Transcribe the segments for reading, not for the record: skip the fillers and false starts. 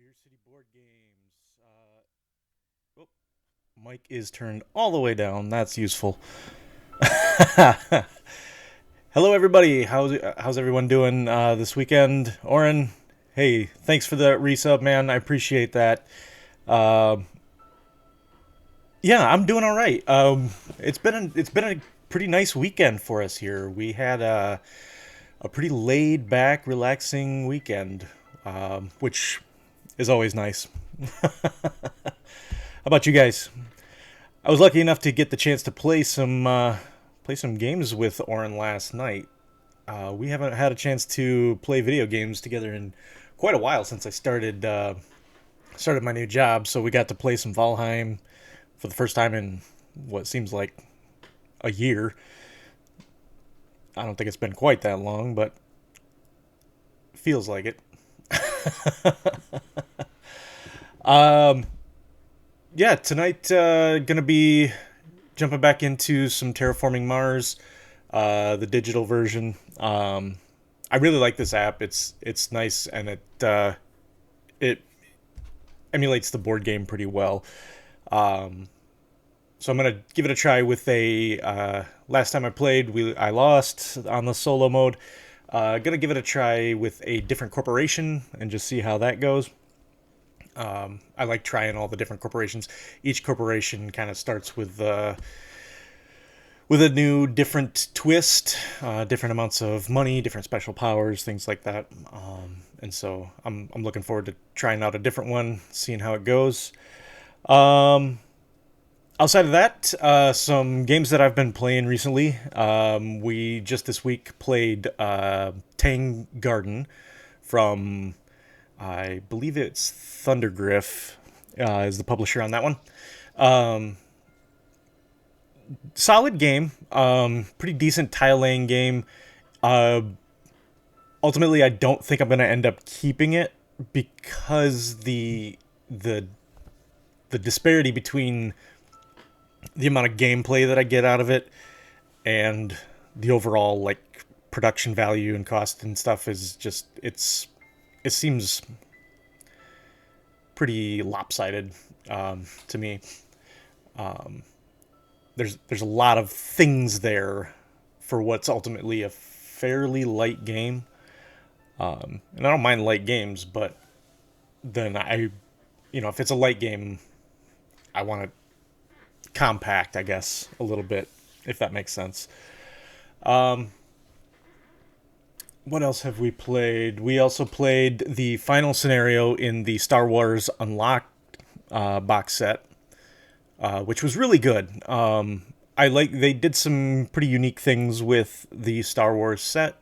Beer City Board Games. Oh, mic is turned all the way down. That's useful. Hello, everybody. How's everyone doing this weekend? Oren, hey, thanks for the resub, man. I appreciate that. Uh, yeah, I'm doing all right. It's been a pretty nice weekend for us here. We had a pretty laid back, relaxing weekend, which is always nice. How about you guys? I was lucky enough to get the chance to play some games with Oren last night. We haven't had a chance to play video games together in quite a while since I started my new job. So we got to play some Valheim for the first time in what seems like a year. I don't think it's been quite that long, but feels like it. Um, yeah, tonight gonna be jumping back into some Terraforming Mars, the digital version. I really like this app. It's nice and it emulates the board game pretty well. Um, so I'm gonna give it a try with a. Last time I played, I lost on the solo mode. Gonna give it a try with a different corporation and just see how that goes. I like trying all the different corporations. Each corporation kind of starts with a new, different twist, different amounts of money, different special powers, things like that. And so I'm looking forward to trying out a different one, seeing how it goes. Um, Outside of that, some games that I've been playing recently. We just this week played Tang Garden from, I believe it's Thundergriff, is the publisher on that one. Um, Solid game, pretty decent tile laying game. Uh, Ultimately, I don't think I'm going to end up keeping it because the the disparity between the amount of gameplay that I get out of it and the overall like production value and cost and stuff is just it seems pretty lopsided to me. Um, there's a lot of things there for what's ultimately a fairly light game, and I don't mind light games, but then if it's a light game, I want it compact, I guess, a little bit, if that makes sense. Um, what else have we played? We also played the final scenario in the Star Wars Unlocked box set, which was really good. I like they did some pretty unique things with the Star Wars set.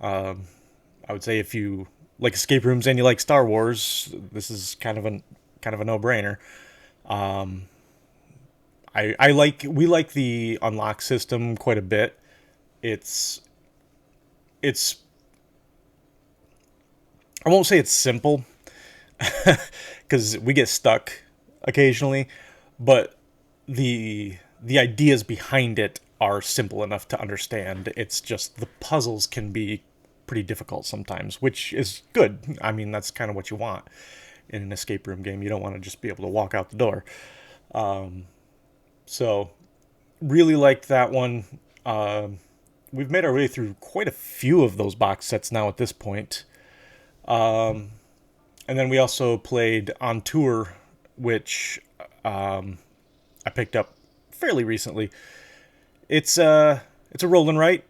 Um, I would say if you like escape rooms and you like Star Wars, this is kind of a no brainer. Um, I like we like the unlock system quite a bit. It's it's I won't say it's simple because we get stuck occasionally, but the ideas behind it are simple enough to understand. It's just the puzzles can be pretty difficult sometimes, which is good. I mean, that's kind of what you want in an escape room game. You don't want to just be able to walk out the door. So, really liked that one. We've made our way through quite a few of those box sets now at this point. And then we also played On Tour, which I picked up fairly recently. It's a roll and write,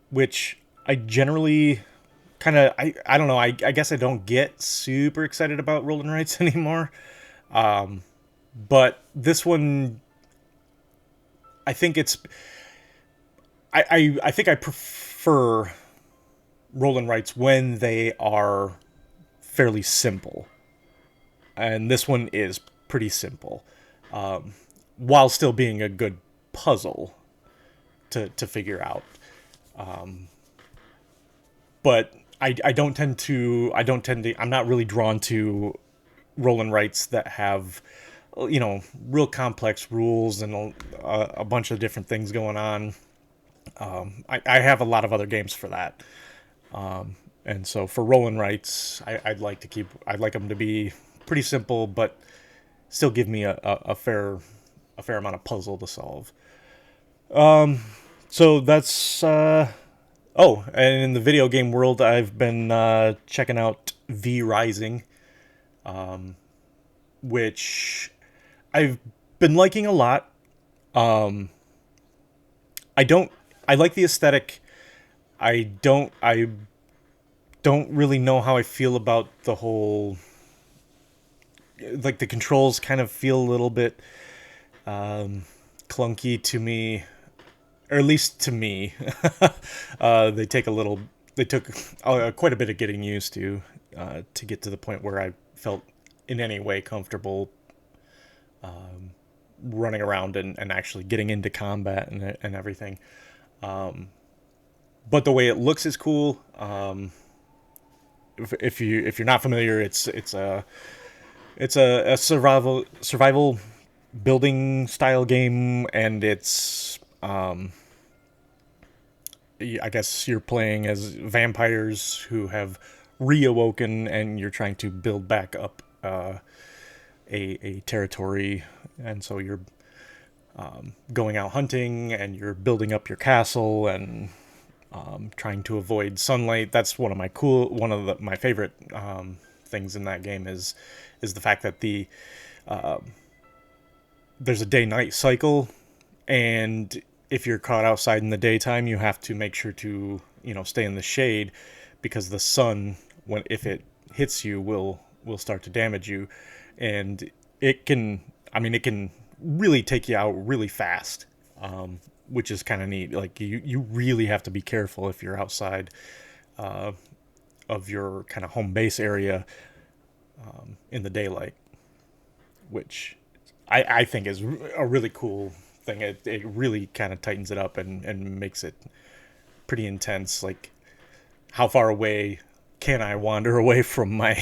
which I generally I don't know, I guess I don't get super excited about roll and writes anymore. But this one I think it's I think I prefer roll and writes when they are fairly simple. And this one is pretty simple. While still being a good puzzle to figure out. But I'm not really drawn to roll and writes that have real complex rules and a bunch of different things going on. I have a lot of other games for that. And so for roll and writes, I'd like them to be pretty simple, but still give me a fair amount of puzzle to solve. So that's oh, and in the video game world, I've been checking out V Rising, which I've been liking a lot. I don't. I like the aesthetic. I don't really know how I feel about the whole. Like the controls kind of feel a little bit clunky to me, or at least to me. They take a little. They took quite a bit of getting used to get to the point where I felt in any way comfortable running around and actually getting into combat and everything. But the way it looks is cool. If you're not familiar, it's a survival building style game, and it's I guess you're playing as vampires who have reawoken, and you're trying to build back up a territory, and so you're going out hunting, and you're building up your castle, and trying to avoid sunlight. That's one of my favorite things in that game is the fact that there's a day-night cycle, and if you're caught outside in the daytime, you have to make sure to stay in the shade, because the sun, if it hits you, will start to damage you, and it can really take you out really fast, which is kind of neat. Like you really have to be careful if you're outside of your kind of home base area in the daylight, which I think is a really cool thing. It really kind of tightens it up and makes it pretty intense. Like, how far away can I wander away from my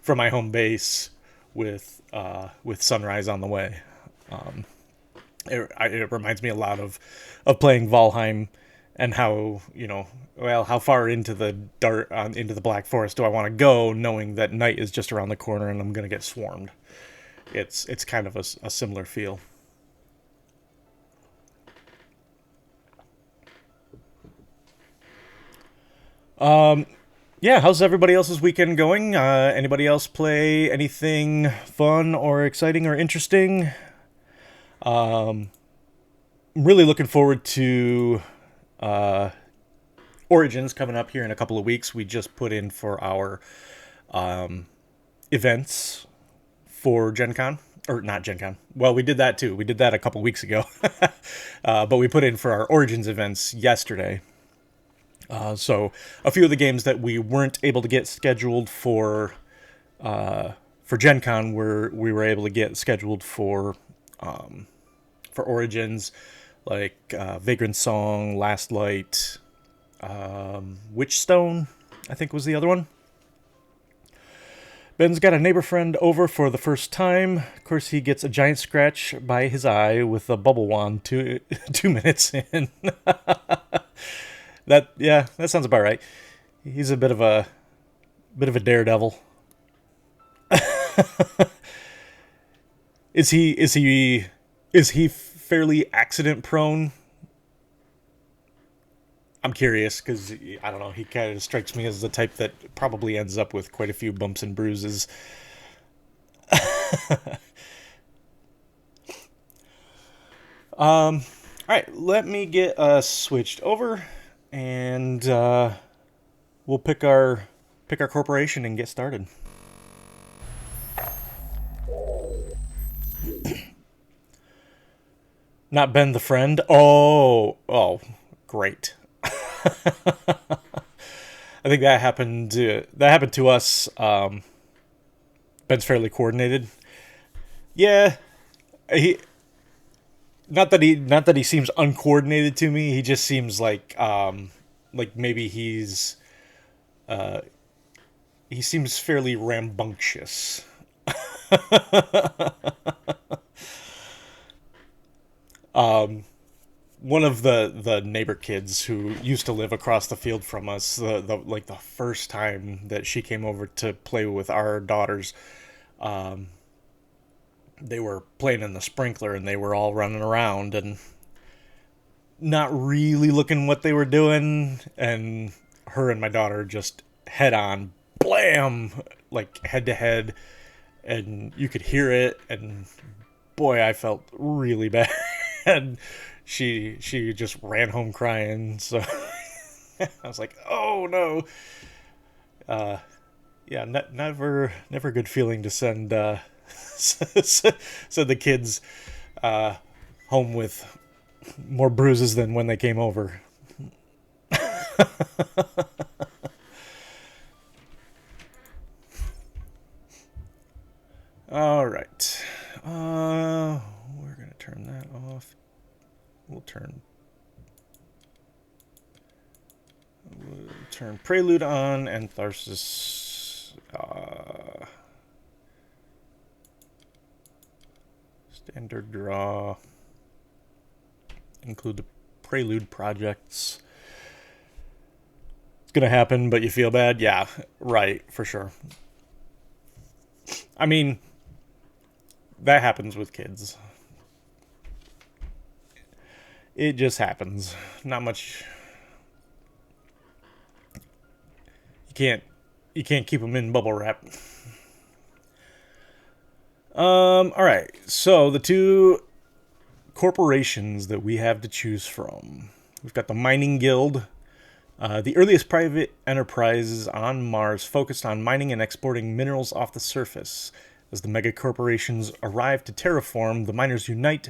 from my home base with sunrise on the way? It reminds me a lot of playing Valheim, and how far into the dark, into the Black Forest do I want to go, knowing that night is just around the corner and I'm going to get swarmed. It's kind of a similar feel. Yeah, how's everybody else's weekend going? Anybody else play anything fun or exciting or interesting? I'm really looking forward to Origins coming up here in a couple of weeks. We just put in for our events for Gen Con. Or not Gen Con. Well, we did that too. We did that a couple weeks ago. But we put in for our Origins events yesterday. So a few of the games that we weren't able to get scheduled for Gen Con we were able to get scheduled for Origins, like Vagrant Song, Last Light, Witchstone, I think was the other one. Ben's got a neighbor friend over for the first time. Of course, he gets a giant scratch by his eye with a bubble wand 2 minutes in. That sounds about right. He's a bit of a daredevil. Is he fairly accident prone? I'm curious, because I don't know. He kind of strikes me as the type that probably ends up with quite a few bumps and bruises. All right, let me get us switched over, and we'll pick our corporation and get started. Not Ben the friend. Oh, great. I think that happened to us. Ben's fairly coordinated. Yeah, he not that he seems uncoordinated to me. He just seems like maybe he seems fairly rambunctious. One of the neighbor kids who used to live across the field from us, the first time that she came over to play with our daughters, They were playing in the sprinkler and they were all running around and not really looking what they were doing. And her and my daughter just head on, blam, like head to head. And you could hear it. And boy, I felt really bad. And she just ran home crying. So I was like, oh no. Yeah, never a good feeling to send send the kids home with more bruises than when they came over. All right, we're gonna turn that off. We'll turn Prelude on and Tharsis. Standard draw. Include the Prelude projects. It's gonna happen, but you feel bad? Yeah, right, for sure. I mean, that happens with kids. It just happens. Not much. You can't keep them in bubble wrap. All right. So the two corporations that we have to choose from. We've got the Mining Guild, the earliest private enterprises on Mars focused on mining and exporting minerals off the surface. As the mega corporations arrive to terraform, the miners unite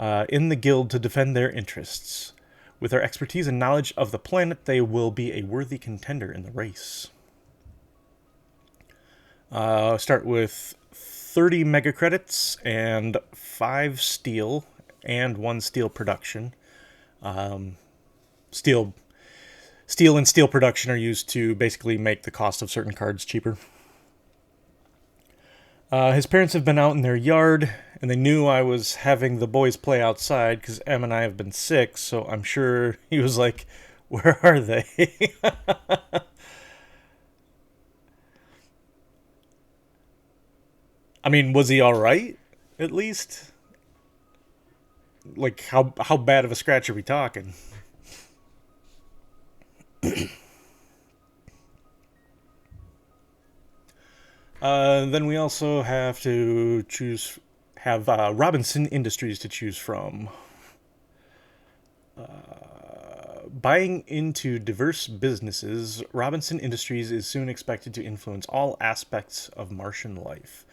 in the guild to defend their interests. With their expertise and knowledge of the planet, they will be a worthy contender in the race. Start with 30 mega credits and 5 steel and 1 steel production. Steel and steel production are used to basically make the cost of certain cards cheaper. His parents have been out in their yard, and they knew I was having the boys play outside because Em and I have been sick, so I'm sure he was like, where are they? I mean, was he alright, at least? Like, how bad of a scratch are we talking? Then we also have to have Robinson Industries to choose from. Buying into diverse businesses, Robinson Industries is soon expected to influence all aspects of Martian life.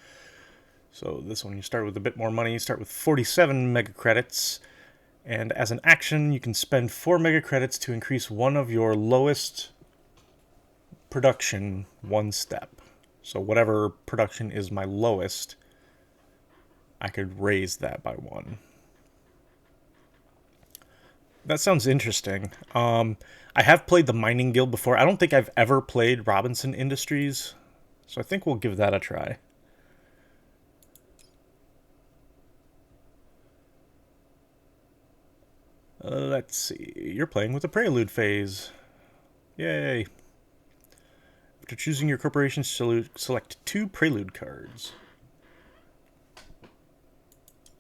So this one, you start with a bit more money. You start with 47 mega credits. And as an action, you can spend 4 mega credits to increase one of your lowest production 1 step. So whatever production is my lowest, I could raise that by 1. That sounds interesting. I have played the Mining Guild before. I don't think I've ever played Robinson Industries, so I think we'll give that a try. Let's see. You're playing with the Prelude phase. Yay. After choosing your corporation, select 2 Prelude cards.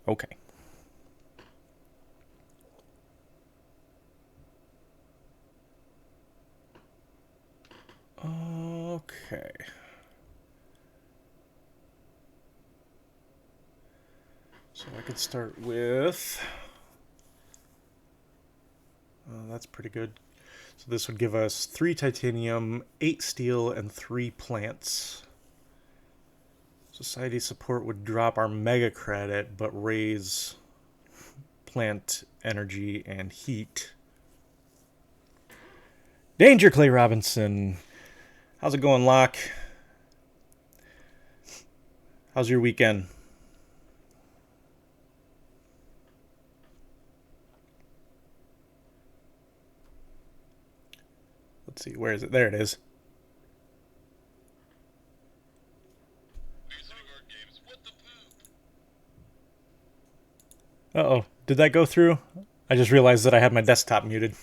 Okay. Okay. So I could start with... that's pretty good. So this would give us 3 titanium, 8 steel, and 3 plants. Society support would drop our mega credit, but raise plant energy and heat. Danger, Clay Robinson. How's it going, Locke? How's your weekend? Let's see, where is it? There it is. Uh-oh, did that go through? I just realized that I had my desktop muted.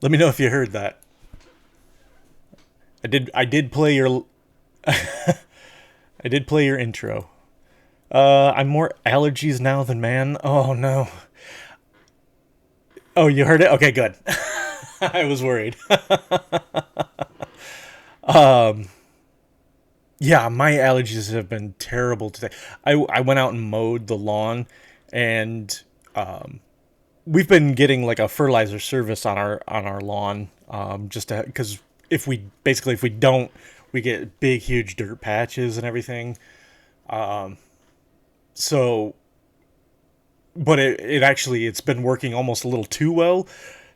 Let me know if you heard that. I did play your I did play your intro. I'm more allergies now than man. Oh no. Oh, you heard it? Okay, good. I was worried. Yeah, my allergies have been terrible today. I went out and mowed the lawn, and we've been getting like a fertilizer service on our lawn, just because if we don't, we get big huge dirt patches and everything. So, but it actually it's been working almost a little too well,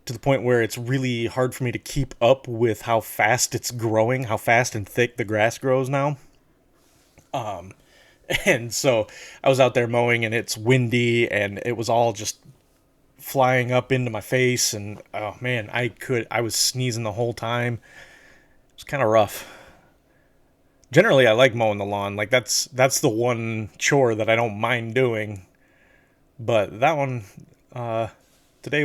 to the point where it's really hard for me to keep up with how fast it's growing, how fast and thick the grass grows now. And so I was out there mowing, and it's windy, and it was all just flying up into my face, and oh man, I was sneezing the whole time. It was kind of rough. Generally, I like mowing the lawn. Like that's the one chore that I don't mind doing. But that one, uh, today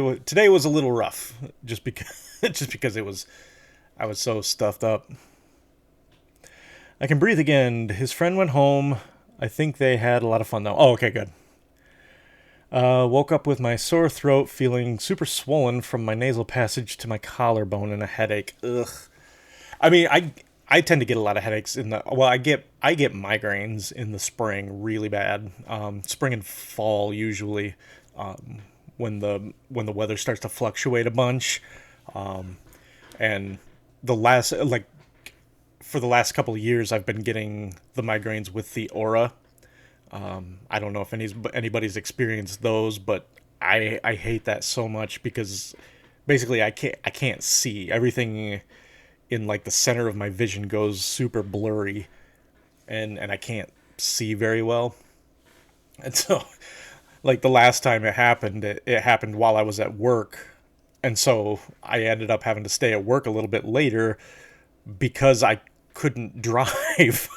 was a little rough, just because just because it was I was so stuffed up. I can breathe again. His friend went home. I think they had a lot of fun though. Oh, okay, good. Woke up with my sore throat, feeling super swollen from my nasal passage to my collarbone, and a headache. Ugh. I mean, I tend to get a lot of headaches in the well. I get migraines in the spring really bad. Spring and fall usually, when the weather starts to fluctuate a bunch, and the last like for the last couple of years I've been getting the migraines with the aura. I don't know if anybody's experienced those, but I hate that so much because basically I can't see everything in like the center of my vision goes super blurry, and I can't see very well. And so like the last time it happened while I was at work, and so I ended up having to stay at work a little bit later because I couldn't drive.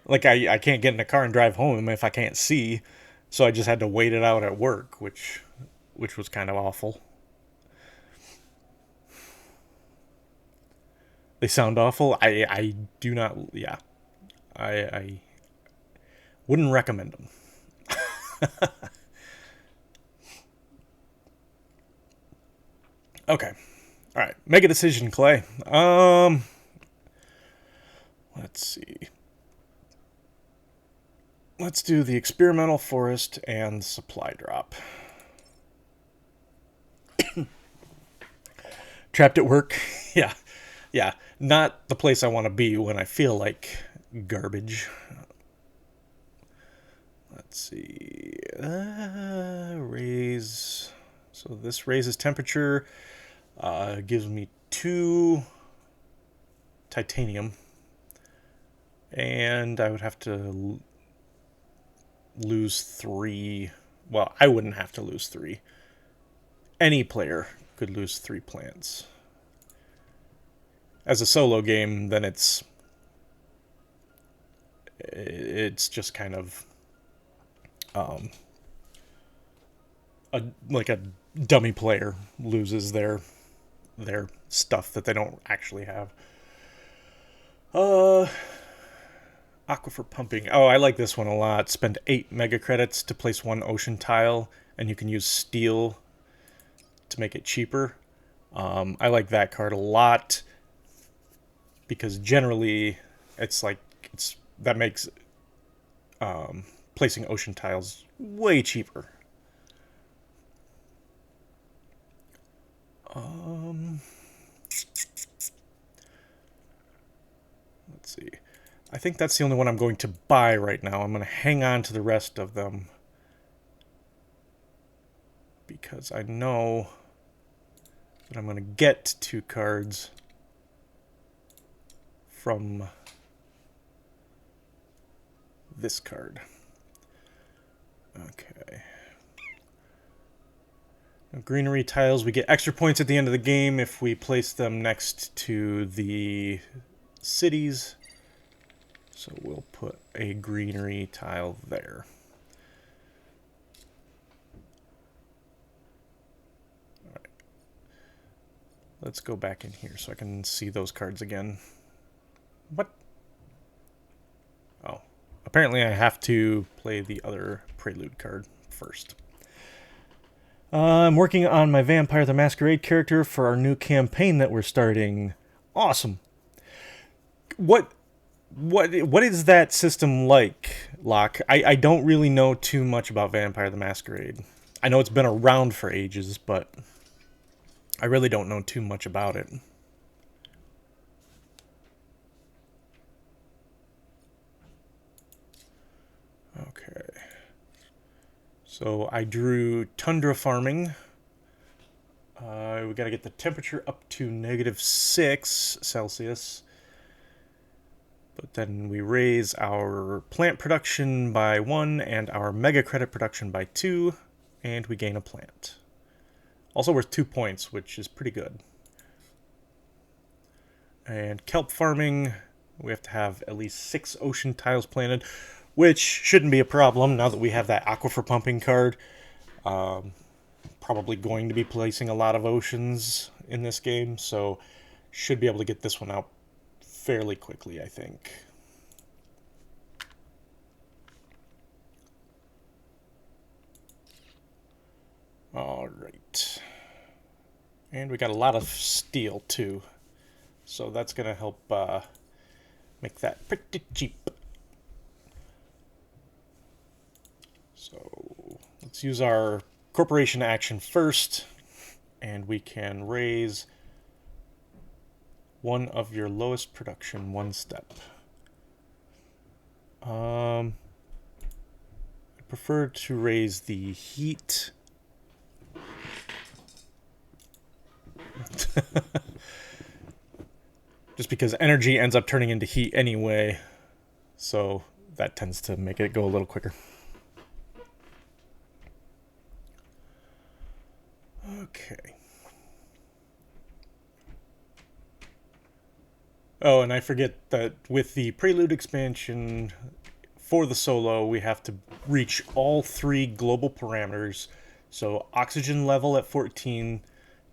Like I can't get in a car and drive home if I can't see. So I just had to wait it out at work, which was kind of awful. They sound awful. I do not. Yeah, I wouldn't recommend them. Okay, all right. Make a decision, Clay. Let's see. Let's do the experimental forest and supply drop. Trapped at work. Yeah, yeah. Not the place I want to be when I feel like garbage. Let's see. Raise. So this raises temperature. Gives me 2 titanium. And I would have to lose 3. Well, I wouldn't have to lose 3. Any player could lose 3 plants. As a solo game, then it's just kind of like a dummy player loses their stuff that they don't actually have. Uh, Aquifer pumping. Oh, I like this one a lot. Spend 8 mega credits to place 1 ocean tile, and you can use steel to make it cheaper. I like that card a lot because generally it's like it's that makes placing ocean tiles way cheaper. Um, let's see. I think that's the only one I'm going to buy right now. I'm going to hang on to the rest of them because I know that I'm going to get 2 cards from this card. Okay. Now, greenery tiles, we get extra points at the end of the game if we place them next to the cities. So we'll put a greenery tile there. Let's go back in here so I can see those cards again. What? Oh. Apparently I have to play the other Prelude card first. I'm working on my Vampire the Masquerade character for our new campaign that we're starting. Awesome. What is that system like, Locke? I don't really know too much about Vampire the Masquerade. I know it's been around for ages, but I really don't know too much about it. Okay. So I drew Tundra Farming. We got to get the temperature up to -6 Celsius. But then we raise our plant production by 1 and our mega credit production by 2, and we gain a plant. Also worth 2 points, which is pretty good. And kelp farming, we have to have at least 6 ocean tiles planted, which shouldn't be a problem now that we have that aquifer pumping card. Probably going to be placing a lot of oceans in this game, so should be able to get this one out fairly quickly, I think. All right. And we got a lot of steel, too. So that's going to help make that pretty cheap. So let's use our corporation action first, and we can raise one of your lowest production 1 step. I prefer to raise the heat. Just because energy ends up turning into heat anyway, so that tends to make it go a little quicker. Okay. Oh, and I forget that with the Prelude expansion for the solo, we have to reach all 3 global parameters. So oxygen level at 14,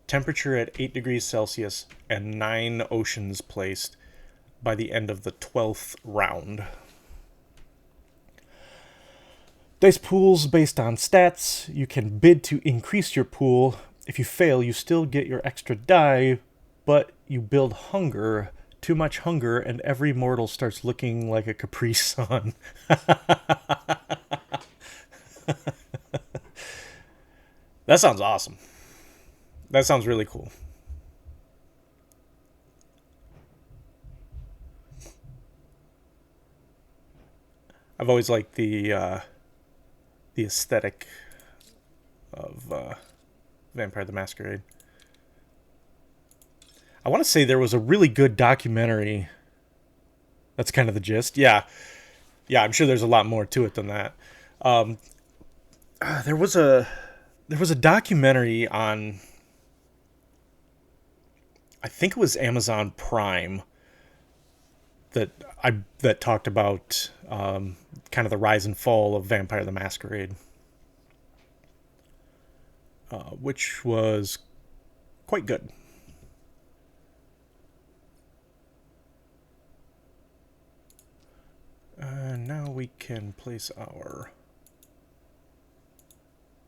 temperature at 8 degrees Celsius, and 9 oceans placed by the end of the 12th round. Dice pools based on stats. You can bid to increase your pool. If you fail, you still get your extra die, but you build hunger. Too much hunger, and every mortal starts looking like a Capri Sun. That sounds awesome. That sounds really cool. I've always liked the aesthetic of Vampire the Masquerade. I want to say there was a really good documentary. That's kind of the gist. Yeah, I'm sure there's a lot more to it than that. There was a documentary on, I think it was Amazon Prime, that talked about kind of the rise and fall of Vampire the Masquerade, which was quite good. Now we can place our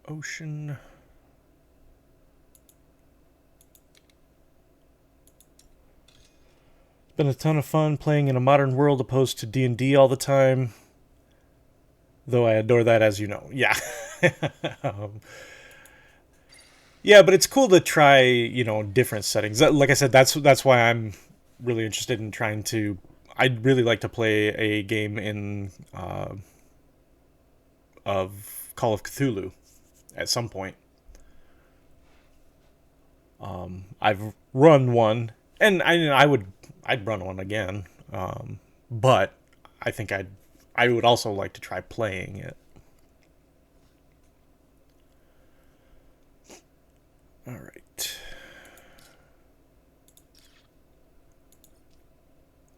ocean. Been a ton of fun playing in a modern world opposed to D&D all the time. Though I adore that, as you know. Yeah. Yeah, but it's cool to try, different settings. Like I said, that's why I'm really interested in trying to. I'd really like to play a game in of Call of Cthulhu at some point. I've run one, and I'd run one again. But I think I would also like to try playing it. All right.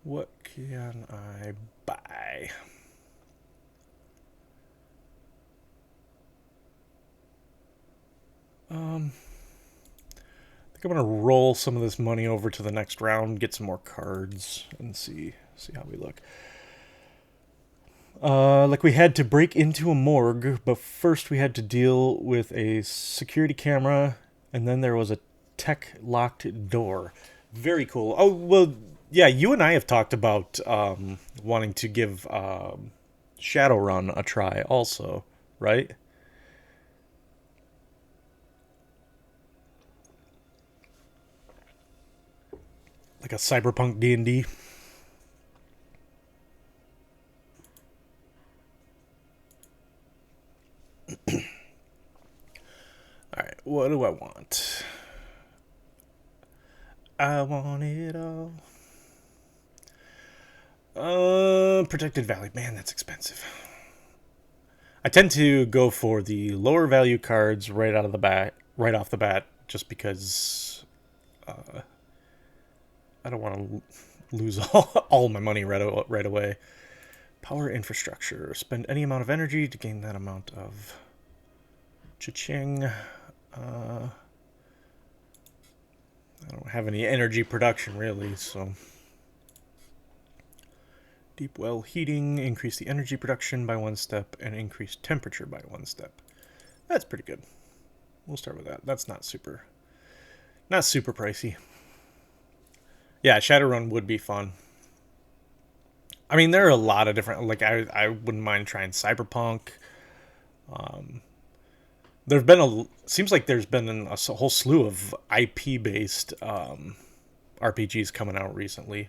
What can I buy? think I'm gonna roll some of this money over to the next round, get some more cards, and see how we look. Like we had to break into a morgue, but first we had to deal with a security camera, and then there was a tech locked door. Very cool. Oh well, yeah. You and I have talked about wanting to give Shadowrun a try, also, right? Like a cyberpunk D&D. All right, what do I want? I want it all. Protected Valley. Man, that's expensive. I tend to go for the lower value cards right out of the bat, right off the bat, just because I don't want to lose all my money right away. Power infrastructure. Spend any amount of energy to gain that amount of cha-ching. I don't have any energy production really, so deep well heating, increase the energy production by 1 step, and increase temperature by 1 step. That's pretty good. We'll start with that. That's not super pricey. Yeah, Shadowrun would be fun. I mean, there are a lot of different. Like, I wouldn't mind trying Cyberpunk. There've been seems like there's been a whole slew of IP based RPGs coming out recently.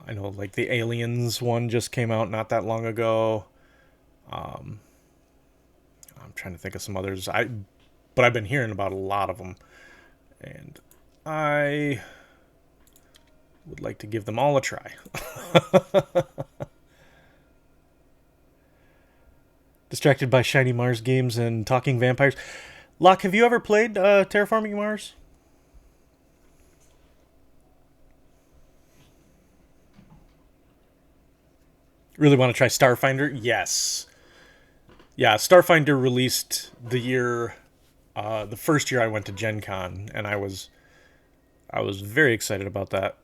I know, like the Aliens one just came out not that long ago. I'm trying to think of some others. But I've been hearing about a lot of them, and I would like to give them all a try. Distracted by shiny Mars games and talking vampires. Locke, have you ever played Terraforming Mars? Really want to try Starfinder? Yes. Yeah, Starfinder released the first year I went to Gen Con, and I was very excited about that.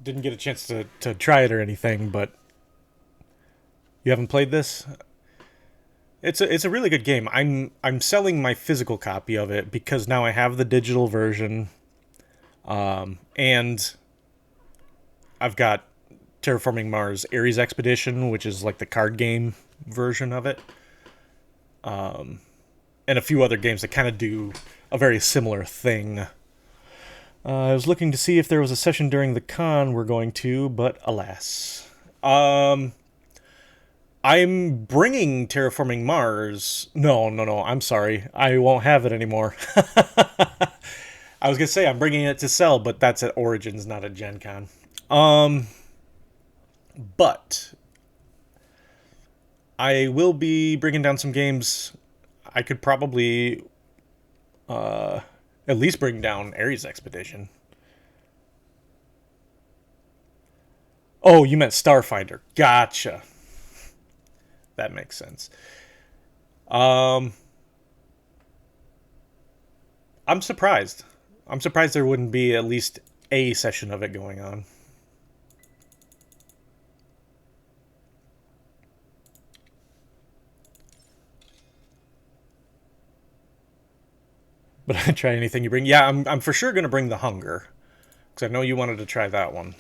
Didn't get a chance to try it or anything, but you haven't played this? It's a really good game. I'm selling my physical copy of it because now I have the digital version, and I've got Terraforming Mars Ares Expedition, which is like the card game version of it, and a few other games that kind of do a very similar thing. I was looking to see if there was a session during the con we're going to, but alas. I'm bringing Terraforming Mars. No. I'm sorry. I won't have it anymore. I was gonna say I'm bringing it to sell, but that's at Origins, not at Gen Con. But I will be bringing down some games. I could probably at least bring down Ares Expedition. Oh, you meant Starfinder. Gotcha. That makes sense. Um, I'm surprised. I'm surprised there wouldn't be at least a session of it going on. But I try anything you bring. Yeah, I'm for sure gonna bring the Hunger, because I know you wanted to try that one.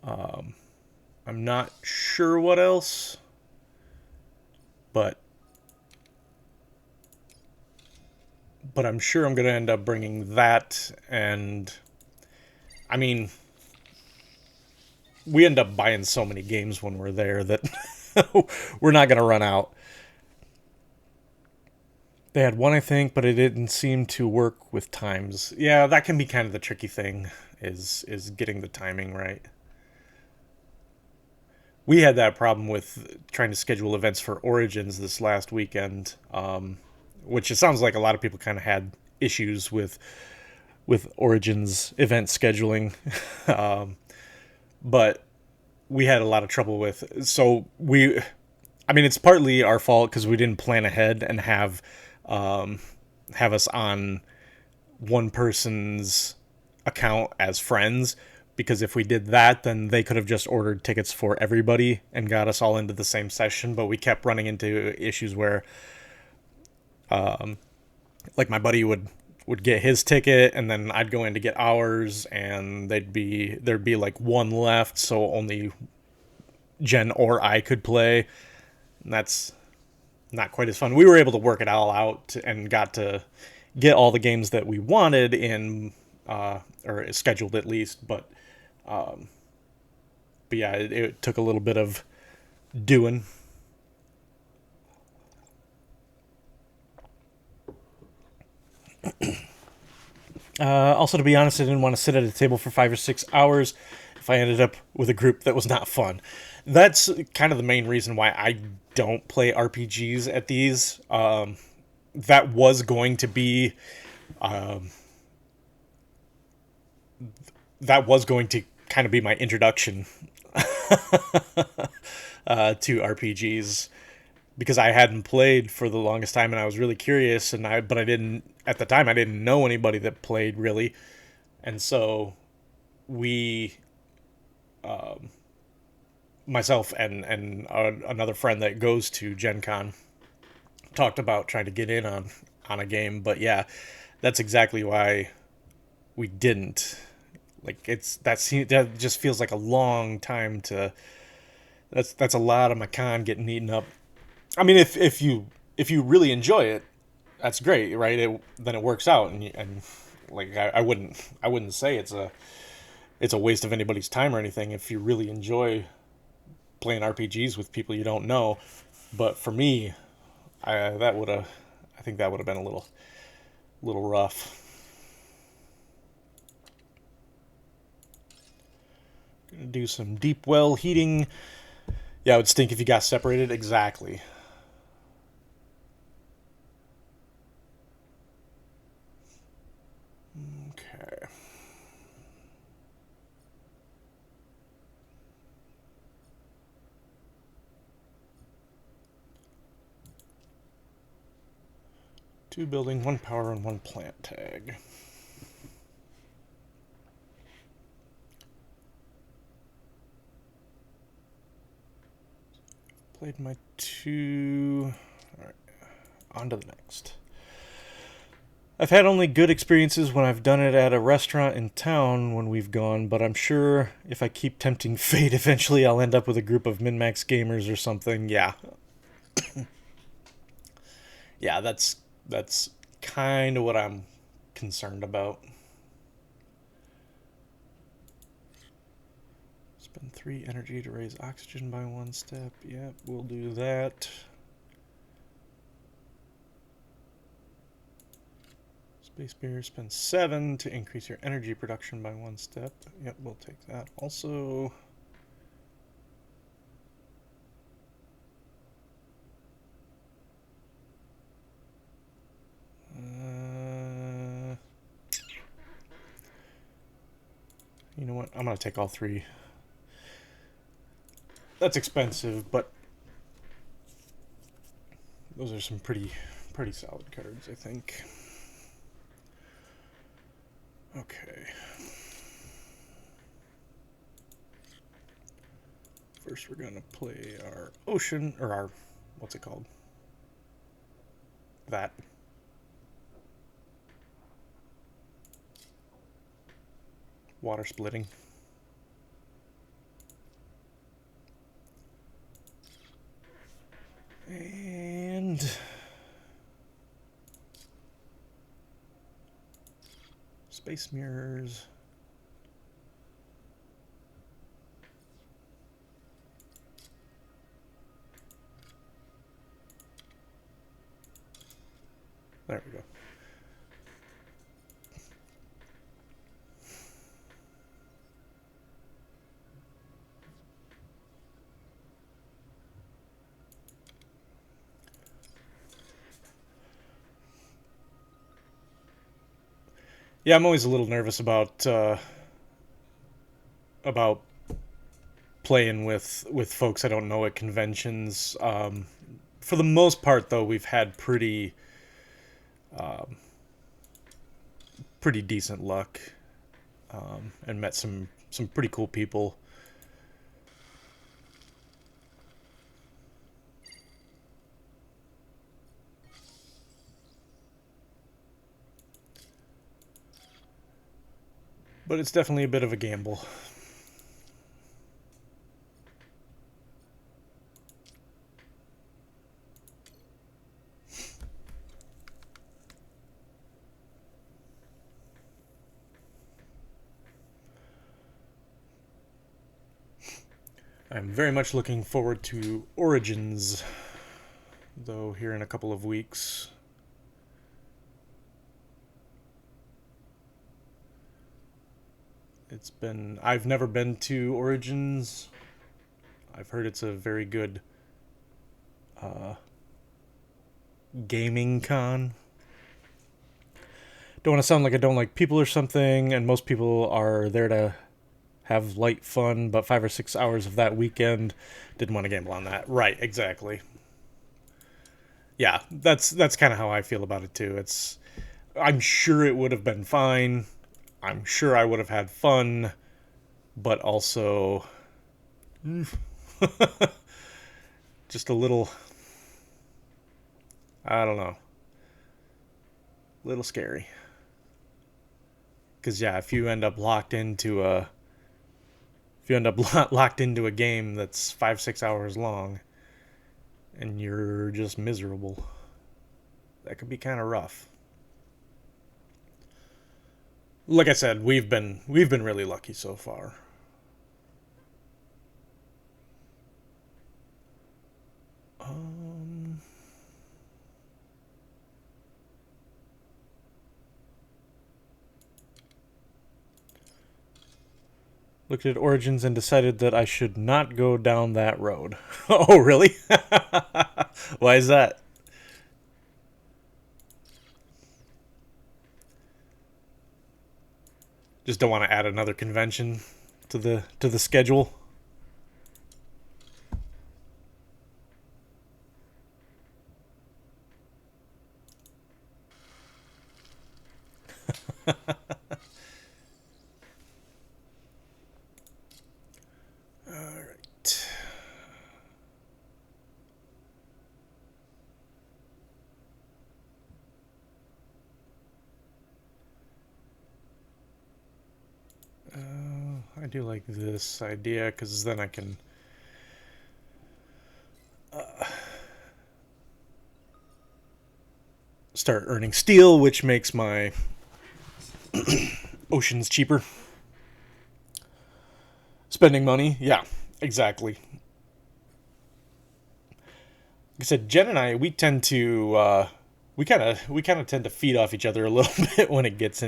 I'm not sure what else, but I'm sure I'm gonna end up bringing that. And I mean, we end up buying so many games when we're there that we're not gonna run out. They had one, I think, but it didn't seem to work with times. Yeah, that can be kind of the tricky thing, is getting the timing right. We had that problem with trying to schedule events for Origins this last weekend, which it sounds like a lot of people kind of had issues with Origins event scheduling, but we had a lot of trouble with. So I mean, it's partly our fault because we didn't plan ahead and um, have us on one person's account as friends. Because if we did that, then they could have just ordered tickets for everybody and got us all into the same session. But we kept running into issues where, like, my buddy would get his ticket, and then I'd go in to get ours, and there'd be like one left, so only Jen or I could play. And that's not quite as fun. We were able to work it all out and got to get all the games that we wanted in, or scheduled at least. But yeah, it took a little bit of doing. Also, to be honest, I didn't want to sit at a table for 5 or 6 hours if I ended up with a group that was not fun. That's kind of the main reason why I don't play RPGs at these. That was going to be that was going to kind of be my introduction to RPGs because I hadn't played for the longest time and I was really curious but I didn't at the time I didn't know anybody that played really, and so we myself and another friend that goes to Gen Con talked about trying to get in on a game, but yeah, that's exactly why we didn't. Like that just feels like a long time to. That's a lot of Macan getting eaten up. I mean, if you really enjoy it, that's great, right? Then it works out, and like I wouldn't say it's a waste of anybody's time or anything if you really enjoy playing RPGs with people you don't know. But for me, I think that would have been a little rough. Gonna do some deep well heating. Yeah, it would stink if you got separated. Exactly. Okay. Two building, one power, and one plant tag. Played my two. Alright, on to the next. I've had only good experiences when I've done it at a restaurant in town when we've gone, but I'm sure if I keep tempting fate, eventually I'll end up with a group of min-max gamers or something. Yeah. Yeah, that's kind of what I'm concerned about. Spend 3 energy to raise oxygen by 1 step. Yep, we'll do that. Space Beer, spend 7 to increase your energy production by 1 step. Yep, we'll take that. Also, you know what? I'm going to take all 3. That's expensive, but those are some pretty solid cards, I think. Okay. First, we're gonna play our ocean, or our, what's it called? That. Water splitting. And space mirrors. There we go. Yeah, I'm always a little nervous about playing with folks I don't know at conventions. For the most part, though, we've had pretty decent luck, and met some pretty cool people. But it's definitely a bit of a gamble. I'm very much looking forward to Origins, though, here in a couple of weeks. I've never been to Origins. I've heard it's a very good gaming con. Don't want to sound like I don't like people or something, and most people are there to have light fun, but 5 or 6 hours of that weekend, didn't want to gamble on that. Right, exactly. Yeah, that's kind of how I feel about it too. I'm sure it would have been fine. I'm sure I would have had fun, but also just a little, I don't know, a little scary. Because yeah, if you end up locked into a locked into a game that's 5 6 hours long, and you're just miserable, that could be kind of rough. Like I said, we've been really lucky so far. Um, Looked at Origins and decided that I should not go down that road. Oh, really? Why is that? Just don't want to add another convention to the schedule. All right. I do like this idea because then I can start earning steel, which makes my oceans cheaper. Spending money, yeah, exactly. Like I said, Jen and I, we kind of tend to feed off each other a little bit when we get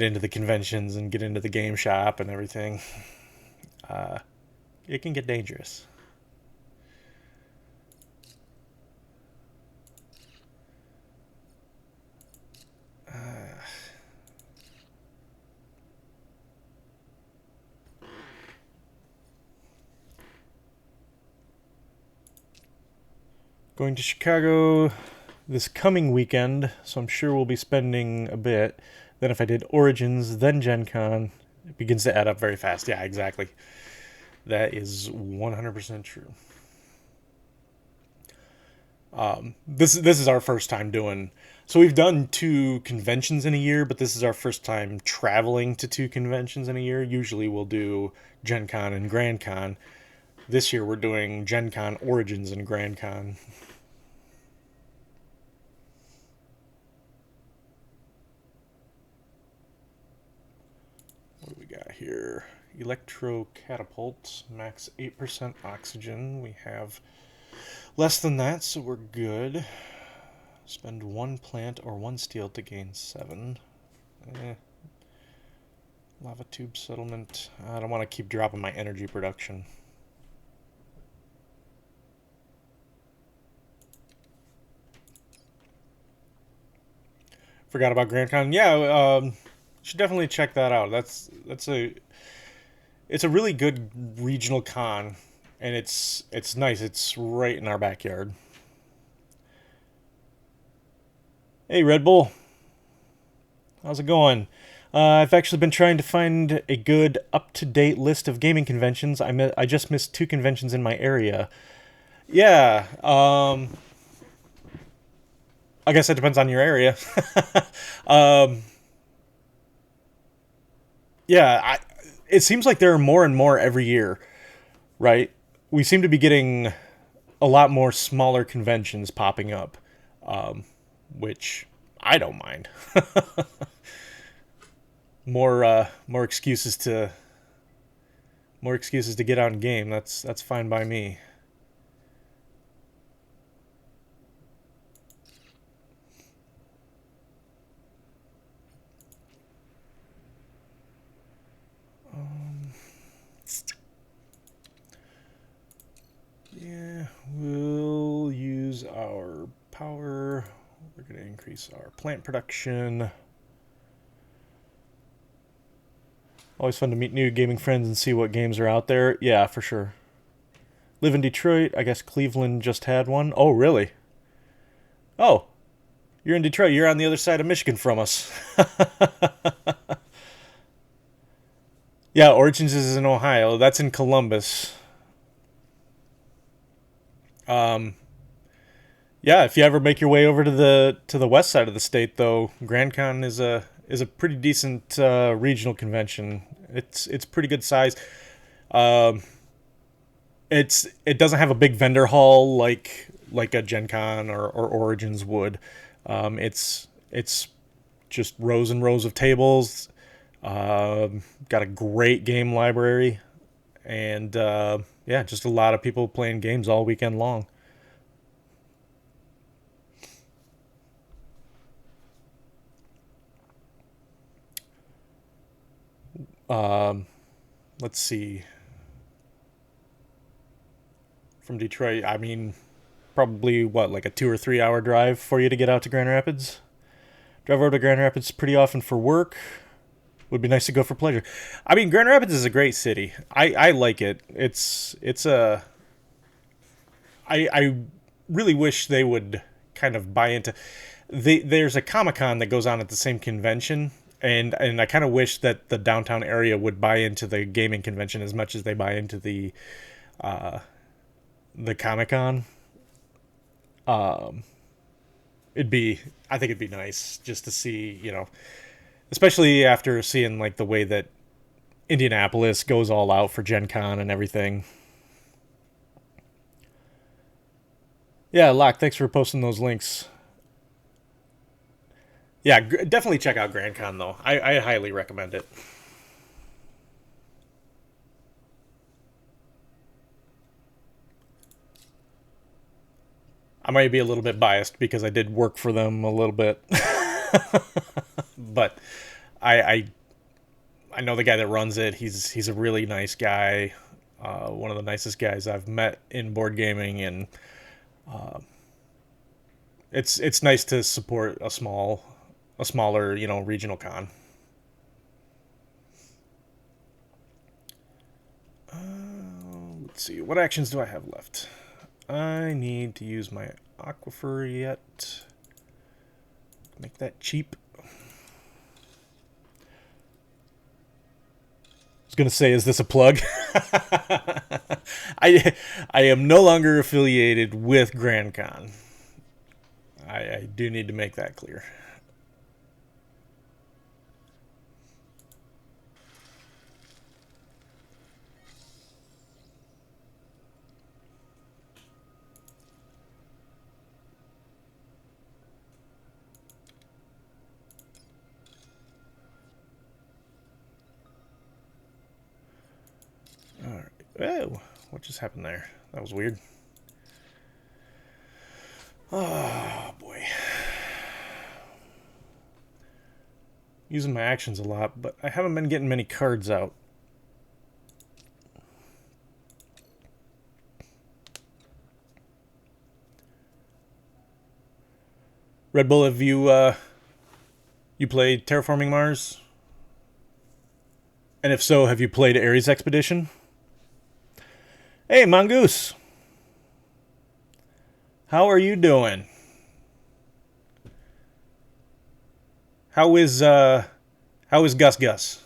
into the conventions and get into the game shop and everything. Uh, it can get dangerous. Going to Chicago this coming weekend, so I'm sure we'll be spending a bit. Then if I did Origins, then Gen Con, it begins to add up very fast. Yeah, exactly. That is 100% true. This is our first time doing. So we've done 2 conventions in a year, but this is our first time traveling to 2 conventions in a year. Usually we'll do Gen Con and Grand Con. This year we're doing Gen Con, Origins, and Grand Con. What do we got here? Electro catapult, max 8% oxygen. We have less than that, so we're good. Spend 1 plant or 1 steel to gain 7. Lava tube settlement. I don't want to keep dropping my energy production. Forgot about Grand Con. Yeah, should definitely check that out. That's a it's a really good regional con, and it's nice. It's right in our backyard. Hey, Red Bull, how's it going? I've actually been trying to find a good up-to-date list of gaming conventions. I just missed two conventions in my area. Yeah, I guess that depends on your area. um, yeah, it seems like there are more and more every year, right? We seem to be getting a lot more smaller conventions popping up, which I don't mind. More excuses to get out and game. That's fine by me. Yeah, we'll use our power. We're going to increase our plant production. Always fun to meet new gaming friends and see what games are out there. Yeah, for sure. Live in Detroit. I guess Cleveland just had one. Oh, really? Oh, you're in Detroit. You're on the other side of Michigan from us. Yeah, Origins is in Ohio. That's in Columbus. Um, yeah, if you ever make your way over to the west side of the state, though, GrandCon is a pretty decent regional convention. It's pretty good size. Um, it doesn't have a big vendor hall like a Gen Con or Origins would. It's just rows and rows of tables. Got a great game library, and yeah, just a lot of people playing games all weekend long. Um, let's see. From Detroit, I mean, probably what, like a 2 or 3 hour drive for you to get out to Grand Rapids. Drive over to Grand Rapids pretty often for work. Would be nice to go for pleasure. I mean, Grand Rapids is a great city. I like it. It's a I really wish they would kind of buy into. There's a Comic Con that goes on at the same convention, and I kind of wish that the downtown area would buy into the gaming convention as much as they buy into the Comic Con. It'd be I think it'd be nice just to see, especially after seeing like the way that Indianapolis goes all out for Gen Con and everything. Yeah, Locke, thanks for posting those links. Yeah, definitely check out Grand Con though. I highly recommend it. I might be a little bit biased because I did work for them a little bit, but I, I know the guy that runs it. He's a really nice guy, one of the nicest guys I've met in board gaming, and it's nice to support a smaller regional con. Let's see, what actions do I have left? I need to use my aquifer yet. Make that cheap. I was gonna say, is this a plug? I am no longer affiliated with GrandCon. I do need to make that clear. All right. Oh, what just happened there? That was weird. Oh boy. Using my actions a lot, but I haven't been getting many cards out. Red Bull, have you played Terraforming Mars? And if so, have you played Ares Expedition? Hey, Mongoose. How are you doing? How is Gus Gus?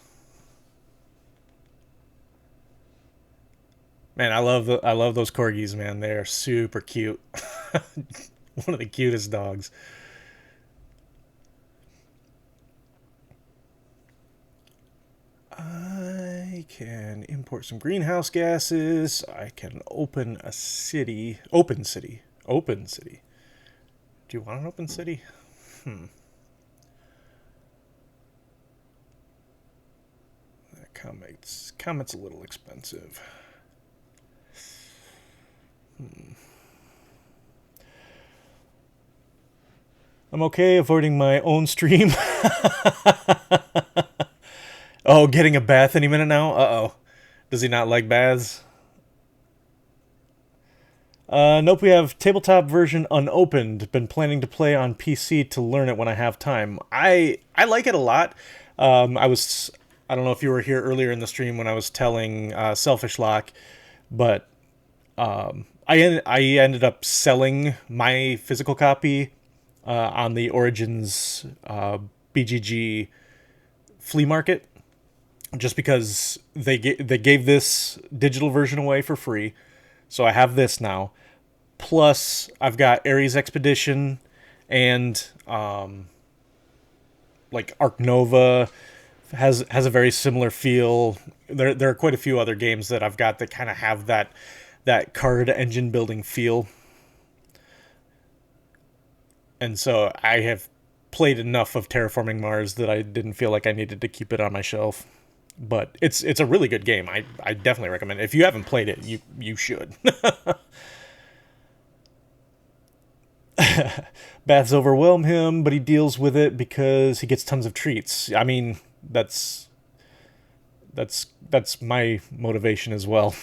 Man, I love those corgis, man. They are super cute. One of the cutest dogs. I can import some greenhouse gases. I can open a city. Open city. Open city. Do you want an open city? That comet's a little expensive. I'm okay avoiding my own stream. Oh, getting a bath any minute now? Uh oh. Does he not like baths? Nope, we have tabletop version unopened. Been planning to play on PC to learn it when I have time. I like it a lot. I don't know if you were here earlier in the stream when I was telling Selfish Lock, but I ended up selling my physical copy on the Origins BGG flea market, just because they gave this digital version away for free. So I have this now. Plus, I've got Ares Expedition and like Arc Nova has a very similar feel. There are quite a few other games that I've got that kind of have that card engine building feel. And so I have played enough of Terraforming Mars that I didn't feel like I needed to keep it on my shelf. But it's a really good game. I definitely recommend it. If you haven't played it, you should. Baths overwhelm him, but he deals with it because he gets tons of treats. I mean, that's my motivation as well.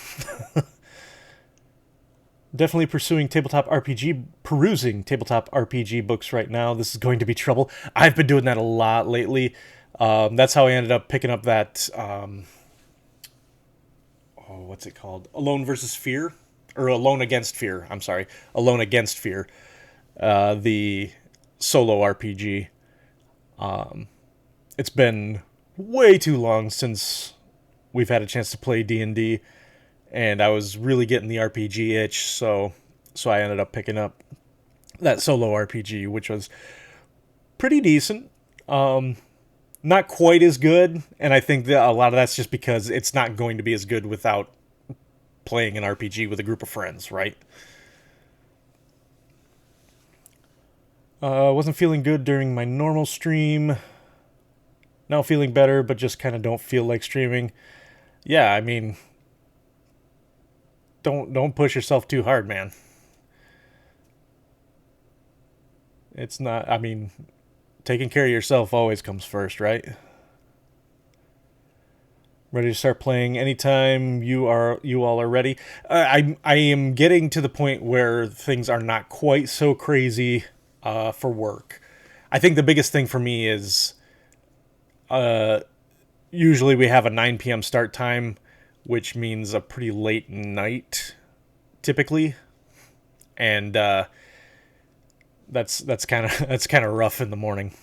Definitely perusing tabletop RPG books right now. This is going to be trouble. I've been doing that a lot lately. That's how I ended up picking up that, what's it called? Alone versus Fear? Or Alone Against Fear. I'm sorry. Alone Against Fear. The solo RPG. It's been way too long since we've had a chance to play D&D, and I was really getting the RPG itch, so I ended up picking up that solo RPG, which was pretty decent. Not quite as good, and I think that a lot of that's just because it's not going to be as good without playing an RPG with a group of friends, right? Wasn't feeling good during my normal stream. Now feeling better, but just kind of don't feel like streaming. Yeah, I mean, don't push yourself too hard, man. It's not. I mean, taking care of yourself always comes first, right? Ready to start playing anytime you all are ready. I am getting to the point where things are not quite so crazy for work. I think the biggest thing for me is usually we have a 9 p.m. start time, which means a pretty late night, typically, and that's kind of that's kind of rough in the morning.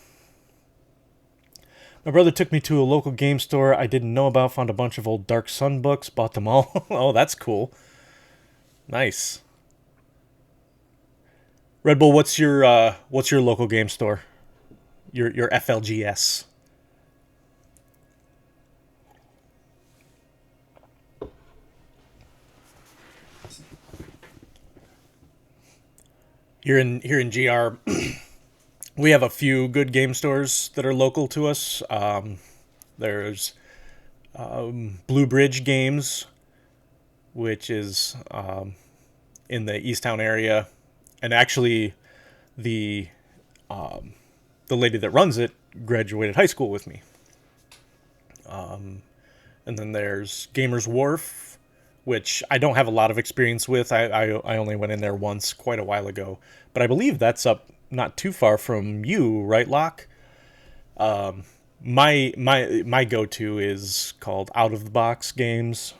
My brother took me to a local game store I didn't know about, found a bunch of old Dark Sun books, bought them all. Oh, that's cool. Nice. Red Bull, what's your local game store? Your FLGS. Here in GR, we have a few good game stores that are local to us. There's Blue Bridge Games, which is in the Easttown area, and actually, the the lady that runs it graduated high school with me. And then there's Gamers Wharf, which I don't have a lot of experience with. I only went in there once quite a while ago, but I believe that's up not too far from you, right, Locke? My go-to is called Out of the Box Games.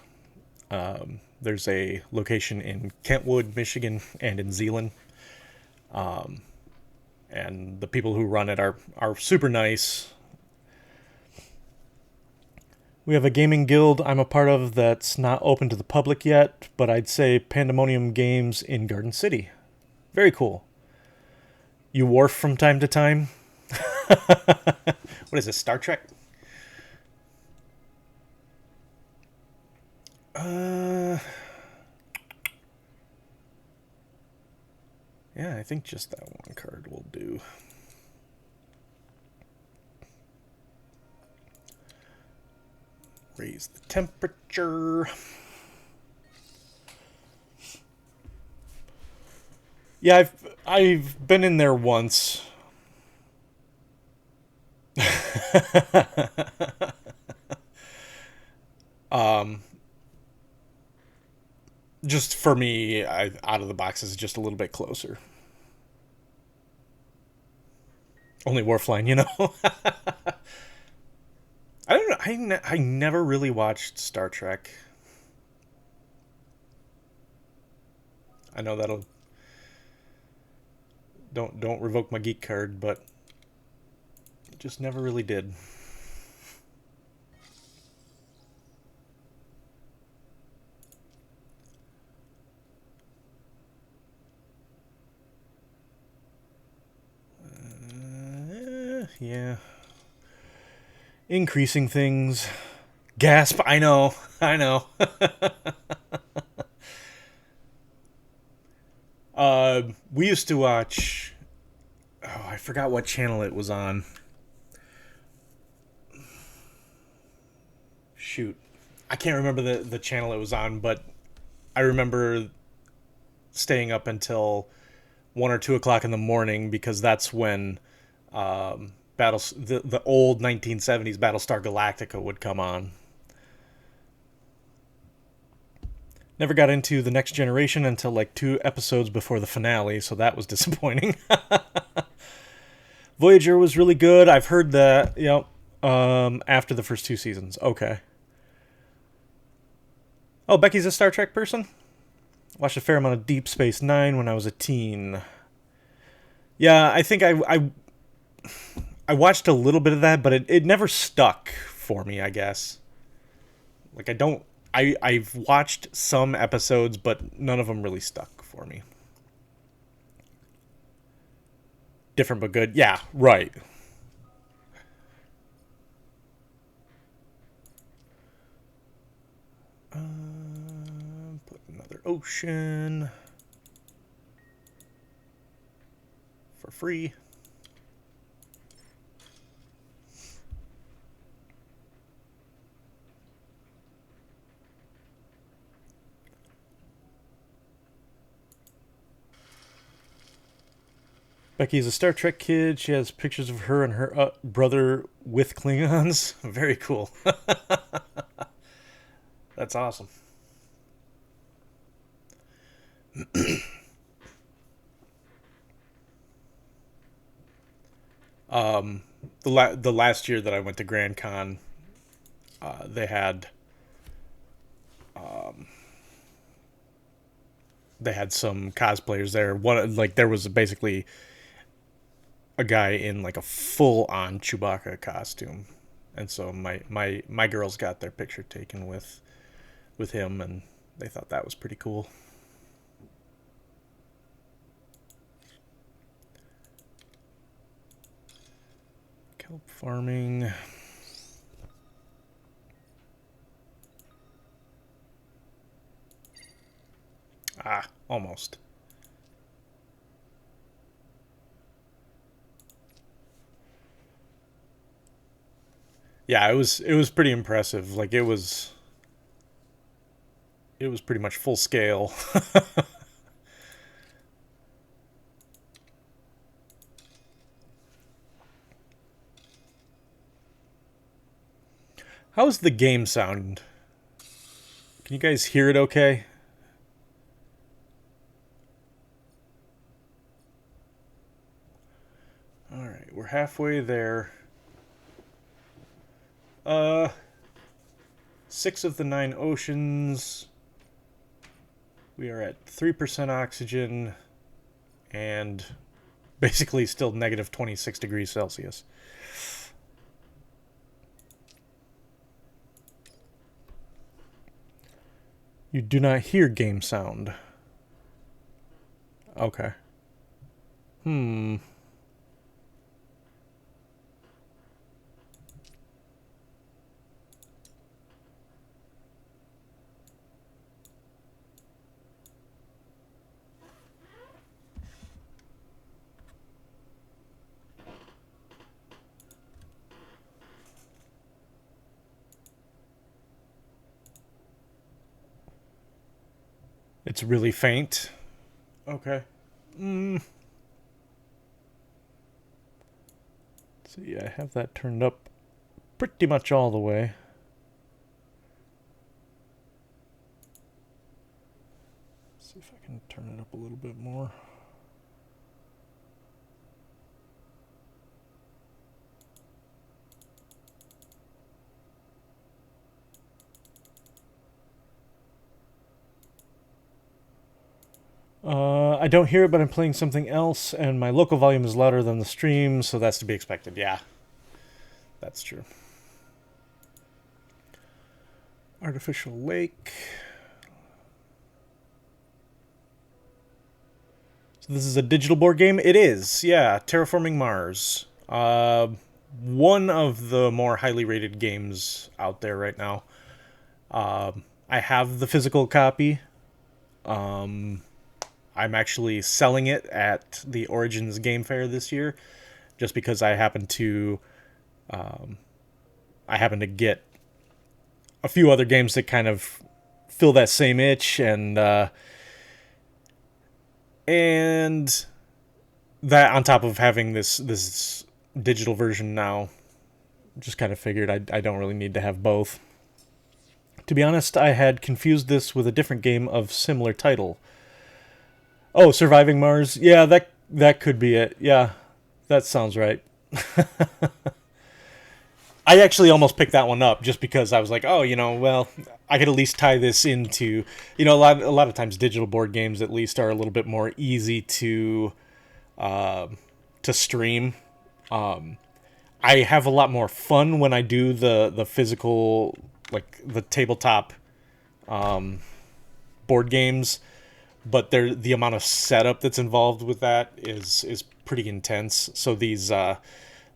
There's a location in Kentwood, Michigan, and in Zeeland, and the people who run it are super nice. We have a gaming guild I'm a part of that's not open to the public yet, but I'd say Pandemonium Games in Garden City. Very cool. You wharf from time to time. What is this, Star Trek? Uh, yeah, I think just that one card will do. Raise the temperature. Yeah, I've been in there once. Just for me, Out of the Box is just a little bit closer. Only Warfline, you know. I don't know. I never really watched Star Trek. I know that'll don't revoke my geek card, but just never really did. Yeah. Increasing things. Gasp, I know. I know. We used to watch. Oh, I forgot what channel it was on. Shoot. I can't remember the channel it was on, but I remember staying up until 1 or 2 o'clock in the morning because that's when the old 1970s Battlestar Galactica would come on. Never got into the Next Generation until like 2 episodes before the finale, so that was disappointing. Voyager was really good. I've heard that. Yep. After the first 2 seasons. Okay. Oh, Becky's a Star Trek person? Watched a fair amount of Deep Space Nine when I was a teen. Yeah, I think I watched a little bit of that, but it never stuck for me, I guess. Like I don't I've watched some episodes, but none of them really stuck for me. Different but good. Yeah, right. Put another ocean for free. Becky's a Star Trek kid. She has pictures of her and her brother with Klingons. Very cool. That's awesome. The last year that I went to Grand Con, they had some cosplayers there. One like there was basically a guy in like a full on Chewbacca costume, and so my girls got their picture taken with him, and they thought that was pretty cool. Kelp farming. Ah, almost. Yeah, it was pretty impressive. Like it was pretty much full scale. How's the game sound? Can you guys hear it okay? All right, we're halfway there. Uh, 6 of the 9 oceans. We are at 3% oxygen and basically still negative 26 degrees Celsius. You do not hear game sound. Okay. Hmm. It's really faint. Okay. See, I have that turned up pretty much all the way. See if I can turn it up a little bit more. I don't hear it, but I'm playing something else, and my local volume is louder than the stream, so that's to be expected. Yeah, that's true. Artificial lake. So this is a digital board game? It is, yeah. Terraforming Mars. One of the more highly rated games out there right now. I have the physical copy. I'm actually selling it at the Origins Game Fair this year, just because I happen to get a few other games that kind of fill that same itch, and that on top of having this digital version now, just kind of figured I don't really need to have both. To be honest, I had confused this with a different game of similar title. Oh, Surviving Mars. Yeah, that could be it. Yeah, that sounds right. I actually almost picked that one up just because I was like, oh, well, I could at least tie this into, a lot of times digital board games at least are a little bit more easy to stream. I have a lot more fun when I do the physical, like the tabletop board games, but the amount of setup that's involved with that is pretty intense. So these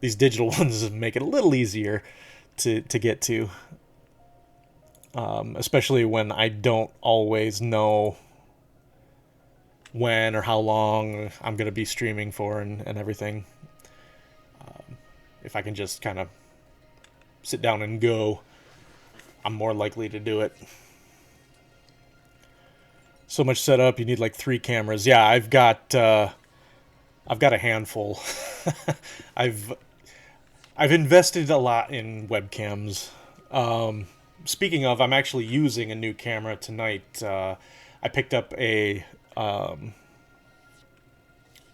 digital ones make it a little easier to get to, especially when I don't always know when or how long I'm going to be streaming for and everything. If I can just kind of sit down and go, I'm more likely to do it. So much setup, you need like 3 cameras. Yeah, I've got a handful. I've invested a lot in webcams. Speaking of, I'm actually using a new camera tonight. I picked up a Sony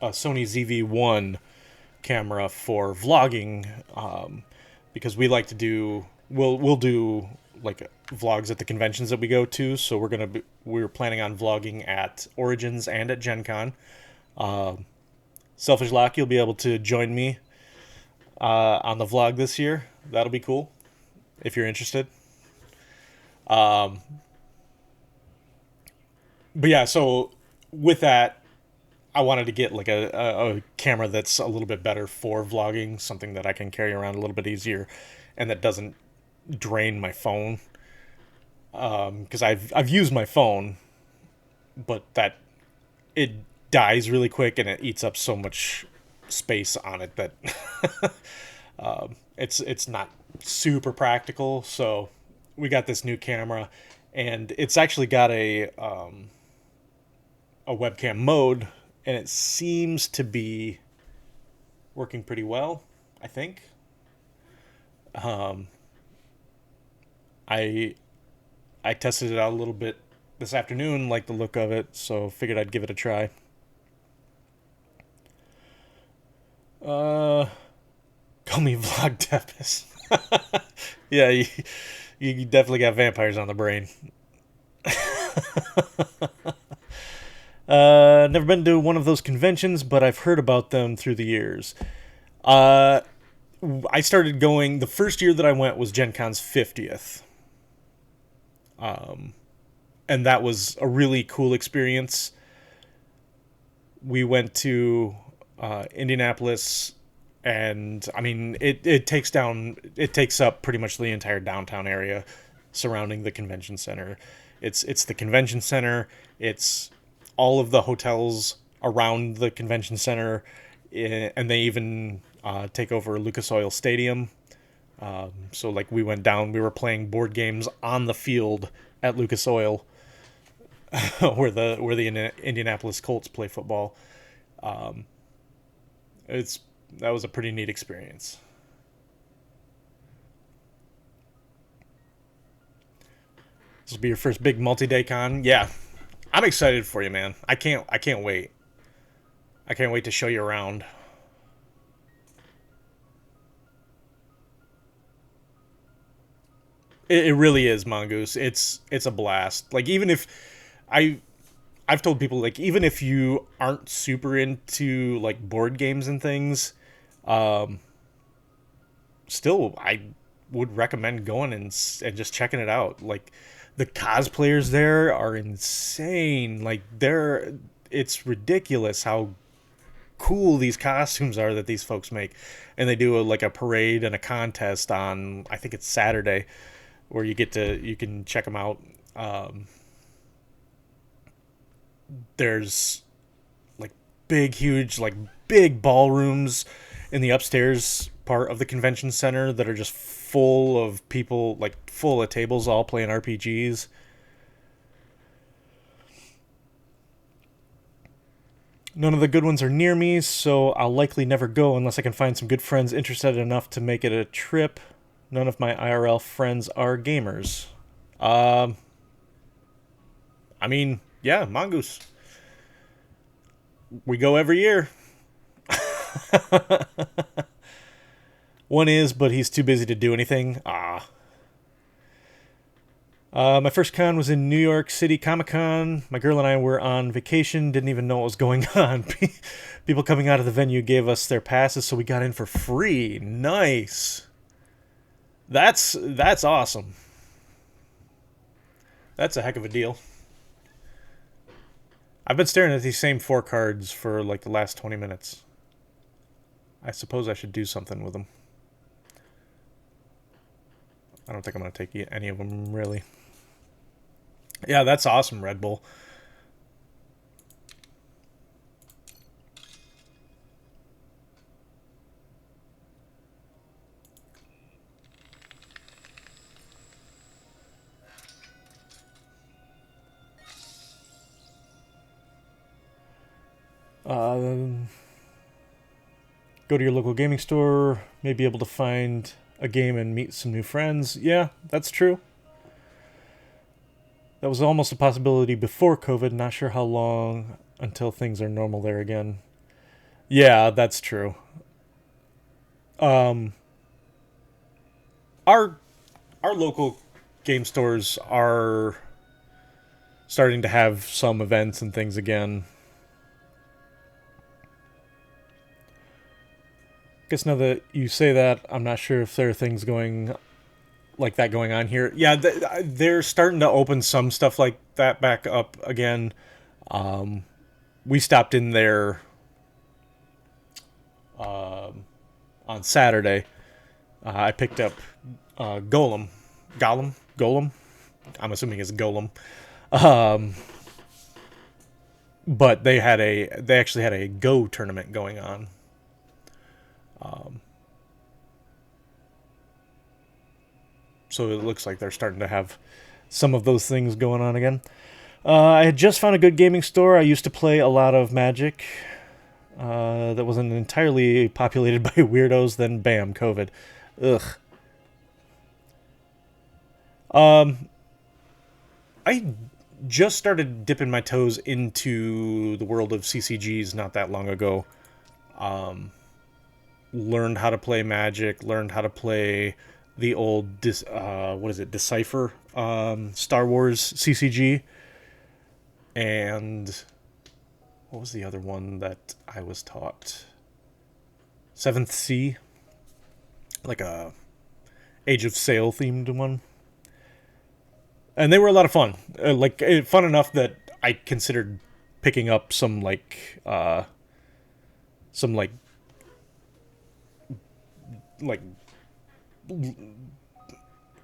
ZV-1 camera for vlogging, because we like to do we'll do like vlogs at the conventions that we go to. So we're planning on vlogging at Origins and at Gen Con. Selfish Lock, you'll be able to join me on the vlog this year. That'll be cool if you're interested. But yeah, so with that, I wanted to get like a camera that's a little bit better for vlogging, something that I can carry around a little bit easier, and that doesn't drain my phone. Because I've used my phone, but that it dies really quick and it eats up so much space on it that it's not super practical. So we got this new camera, and it's actually got a webcam mode, and it seems to be working pretty well, I think. I tested it out a little bit this afternoon, liked the look of it, so figured I'd give it a try. Call me Vlog Tempest. Yeah, you definitely got vampires on the brain. Never been to one of those conventions, but I've heard about them through the years. Uh, I started going. The first year that I went was Gen Con's 50th, and that was a really cool experience. We went to Indianapolis, and I mean, it takes up pretty much the entire downtown area surrounding the convention center. It's the convention center. It's all of the hotels around the convention center, and they even take over Lucas Oil Stadium. So like we went down, we were playing board games on the field at Lucas Oil, where the Indianapolis Colts play football. It's That was a pretty neat experience. This will be your first big multi-day con. Yeah, I'm excited for you, man. I can't wait. I can't wait to show you around. It really is, Mongoose. It's a blast. Like even if I I've told people like even if you aren't super into like board games and things, um, still I would recommend going and just checking it out. Like the cosplayers there are insane. Like it's ridiculous how cool these costumes are that these folks make, and they do like a parade and a contest on I think it's Saturday, where you can check them out. Um, there's like huge, like big ballrooms in the upstairs part of the convention center that are just full of people, like full of tables all playing RPGs. None of the good ones are near me, so I'll likely never go unless I can find some good friends interested enough to make it a trip. None of my IRL friends are gamers. Um, I mean, yeah, Mongoose. We go every year. One is, but he's too busy to do anything. Ah. My first con was in New York City Comic Con. My girl and I were on vacation, didn't even know what was going on. People coming out of the venue gave us their passes, so we got in for free. Nice. That's awesome. That's a heck of a deal. I've been staring at these same four cards for like the last 20 minutes. I suppose I should do something with them. I don't think I'm going to take any of them, really. Yeah, that's awesome, Red Bull. Uh, Go to your local gaming store, may be able to find a game and meet some new friends. Yeah, that's true. That was almost a possibility before COVID. Not sure how long until things are normal there again. Yeah, that's true. Um, our our local game stores are starting to have some events and things again. Guess now that you say that, I'm not sure if there are things going like that going on here. Yeah, they're starting to open some stuff like that back up again. Um, we stopped in there on Saturday. I picked up Golem. I'm assuming it's Golem. Um, but they actually had a Go tournament going on. So it looks like they're starting to have some of those things going on again. I had just found a good gaming store. I used to play a lot of Magic. That wasn't entirely populated by weirdos. Then bam, COVID. Ugh. Um, I just started dipping my toes into the world of CCGs not that long ago. Learned how to play Magic. Learned how to play the old what is it, Decipher, Star Wars CCG, and what was the other one that I was taught? Seventh Sea, like a Age of Sail themed one, and they were a lot of fun. Fun enough that I considered picking up some like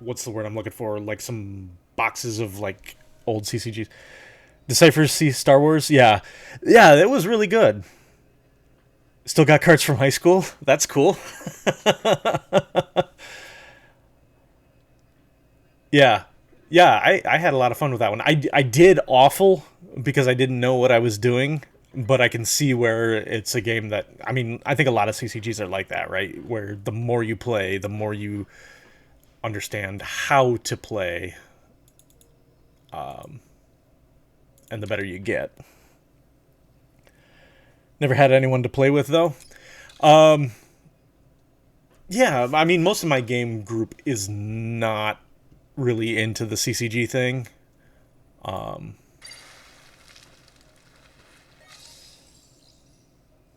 what's the word I'm looking for? Like some boxes of like old CCGs. Decipher C Star Wars. Yeah, yeah, it was really good. Still got cards from high school. That's cool. Yeah, yeah. I had a lot of fun with that one. I did awful because I didn't know what I was doing, but I can see where it's a game that, I mean, I think a lot of CCGs are like that, right? Where the more you play, the more you understand how to play, and the better you get. Never had anyone to play with though. Yeah, I mean, most of my game group is not really into the CCG thing.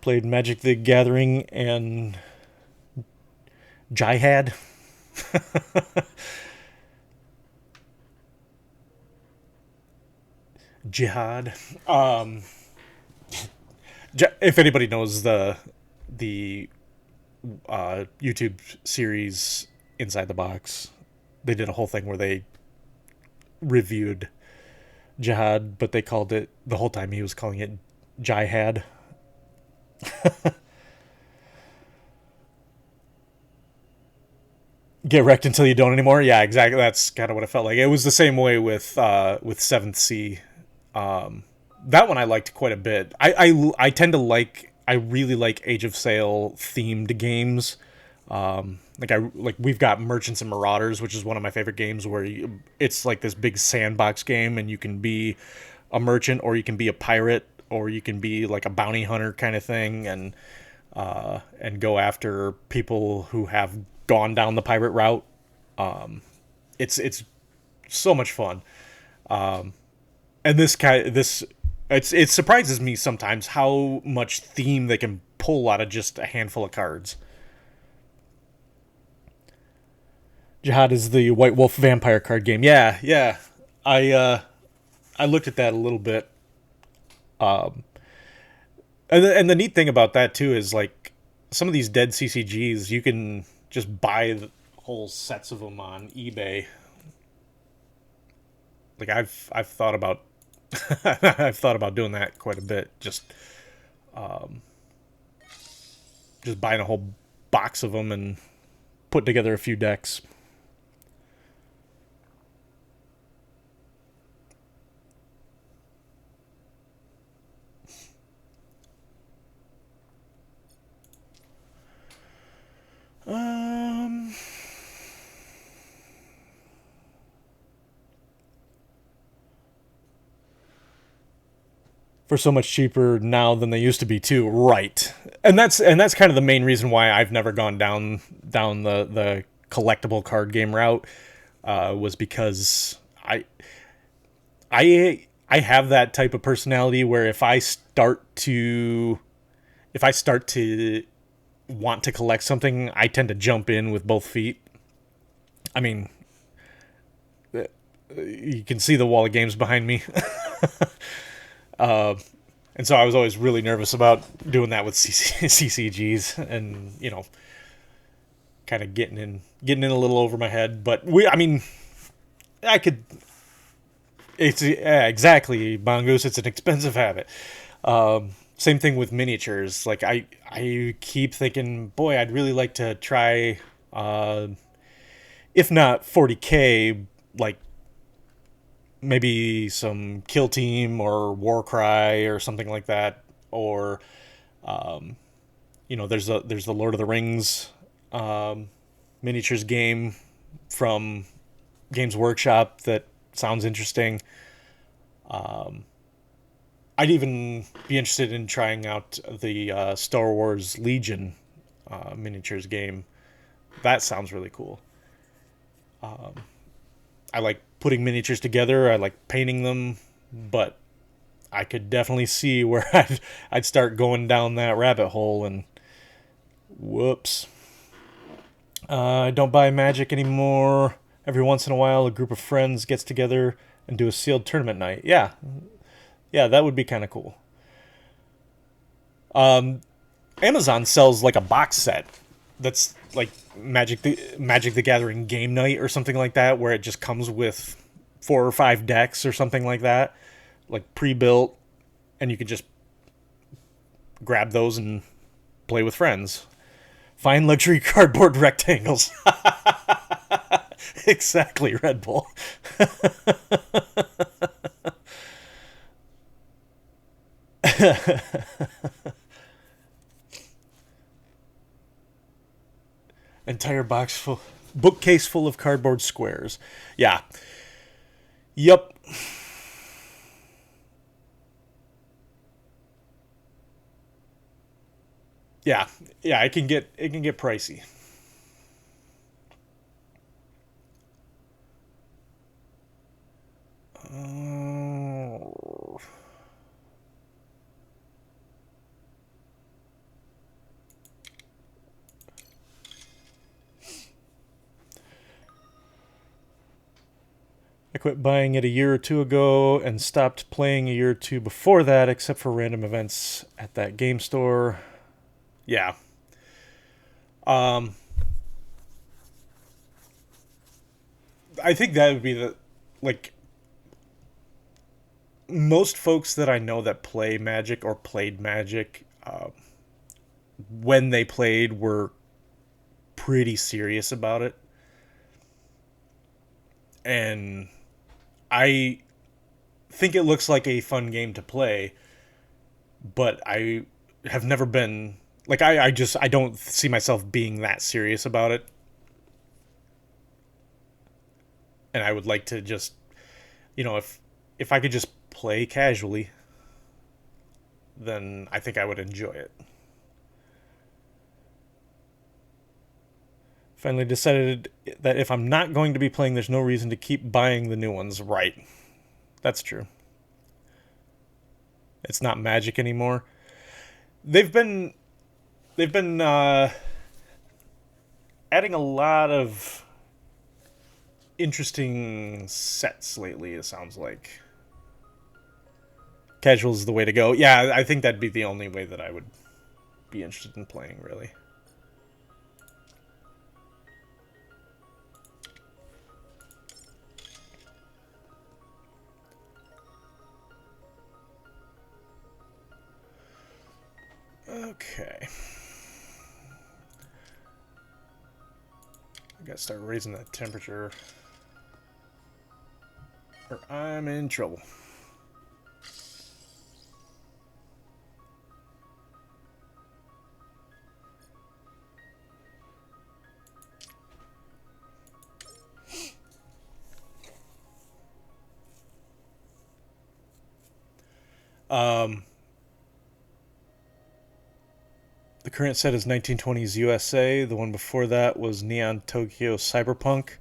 Played Magic the Gathering and Jihad. Jihad. If anybody knows the YouTube series Inside the Box, they did a whole thing where they reviewed Jihad, but they called it, the whole time he was calling it Jihad. Get wrecked until you don't anymore. Yeah, exactly. That's kind of what it felt like. It was the same way with Seventh Sea. That one I liked quite a bit. I tend to like, I really like Age of Sail themed games. Like we've got Merchants and Marauders, which is one of my favorite games where it's like this big sandbox game, and you can be a merchant, or you can be a pirate, or you can be like a bounty hunter kind of thing, and go after people who have gone down the pirate route. It's so much fun. And it surprises me sometimes how much theme they can pull out of just a handful of cards. Jihad is the White Wolf vampire card game. Yeah, yeah. I looked at that a little bit. And the neat thing about that too is, like, some of these dead CCGs, you can just buy the whole sets of them on eBay. Like I've thought about I've thought about doing that quite a bit. Just buying a whole box of them and putting together a few decks. Um, for so much cheaper now than they used to be too. Right. And that's kind of the main reason why I've never gone down the collectible card game route, was because I have that type of personality where if I start to want to collect something, I tend to jump in with both feet. I mean, you can see the wall of games behind me. And so I was always really nervous about doing that with CCGs, and kind of getting in a little over my head. But I mean, I could. It's, yeah, exactly, Mongoose. It's an expensive habit. Same thing with miniatures. Like I keep thinking, boy, I'd really like to try, if not 40K, like maybe some Kill Team or Warcry or something like that. Or there's the Lord of the Rings miniatures game from Games Workshop that sounds interesting. I'd even be interested in trying out the Star Wars Legion miniatures game. That sounds really cool. I like putting miniatures together. I like painting them, but I could definitely see where I'd start going down that rabbit hole and whoops. I don't buy Magic anymore. Every once in a while, a group of friends gets together and do a sealed tournament night. Yeah, yeah, that would be kind of cool. Amazon sells like a box set that's like Magic the Gathering game night or something like that, where it just comes with 4 or 5 decks or something like that, like pre-built, and you can just grab those and play with friends. Fine luxury cardboard rectangles. Exactly, Red Bull. Entire bookcase full of cardboard squares. Yeah. Yup. Yeah. Yeah, it can get pricey. Oh. I quit buying it a year or two ago and stopped playing a year or two before that, except for random events at that game store. Yeah. Um, I think that would be the like most folks that I know that play Magic or played Magic, when they played, were pretty serious about it, and I think it looks like a fun game to play, but I have never been like I don't see myself being that serious about it, and I would like to just if I could just play casually, then I think I would enjoy it. Finally decided that if I'm not going to be playing, there's no reason to keep buying the new ones. Right. That's true. It's not Magic anymore. They've been they've been adding a lot of interesting sets lately. It sounds like casual is the way to go. Yeah, I think that'd be the only way that I would be interested in playing. Really. Okay. I gotta start raising that temperature, or I'm in trouble. Um, the current set is 1920s USA. The one before that was Neon Tokyo Cyberpunk.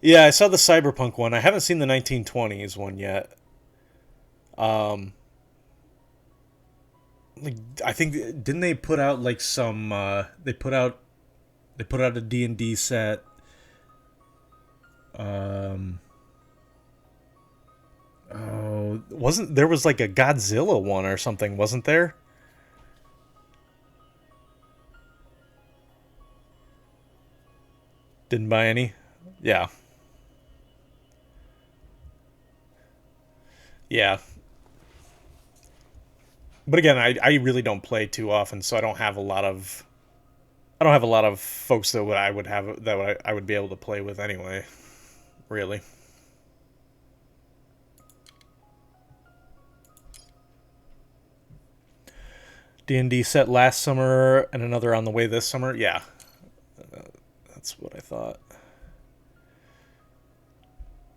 Yeah, I saw the Cyberpunk one. I haven't seen the 1920s one yet. Um, like I think didn't they put out like some? They put out a D&D set. Um, oh, wasn't there was like a Godzilla one or something? Wasn't there? Didn't buy any. Yeah, yeah. But again, I really don't play too often, so I don't have a lot of folks that I would have that I would be able to play with anyway. Really. D&D set last summer and another on the way this summer. Yeah, that's what I thought.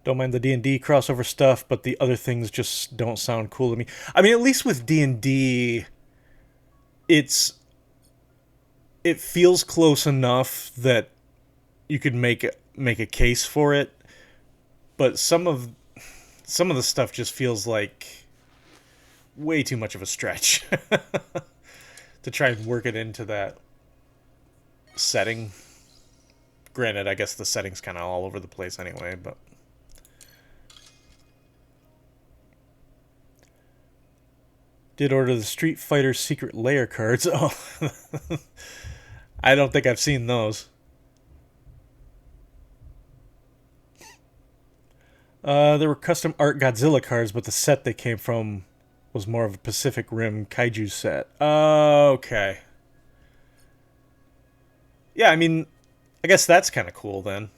Don't mind the D&D crossover stuff, but the other things just don't sound cool to me. I mean, at least with D&D, it's it feels close enough that you could make make a case for it, but some of the stuff just feels like way too much of a stretch to try and work it into that setting. Granted, I guess the setting's kind of all over the place anyway, but did order the Street Fighter Secret Lair cards. Oh, I don't think I've seen those. There were custom art Godzilla cards, but the set they came from was more of a Pacific Rim kaiju set. Okay. Yeah, I mean, I guess that's kind of cool then.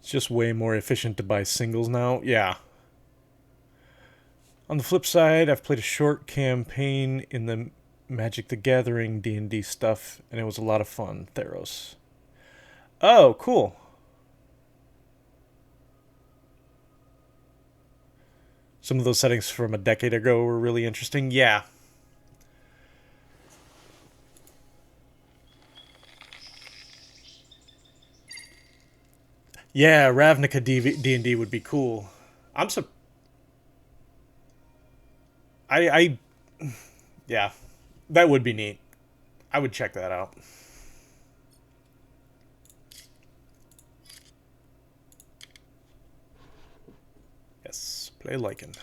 It's just way more efficient to buy singles now. Yeah. On the flip side, I've played a short campaign in the Magic the Gathering D&D stuff, and it was a lot of fun. Theros. Oh, cool. Some of those settings from a decade ago were really interesting. Yeah. Yeah, Ravnica D&D would be cool. I'm so I yeah, that would be neat. I would check that out. Yes, play Lycan.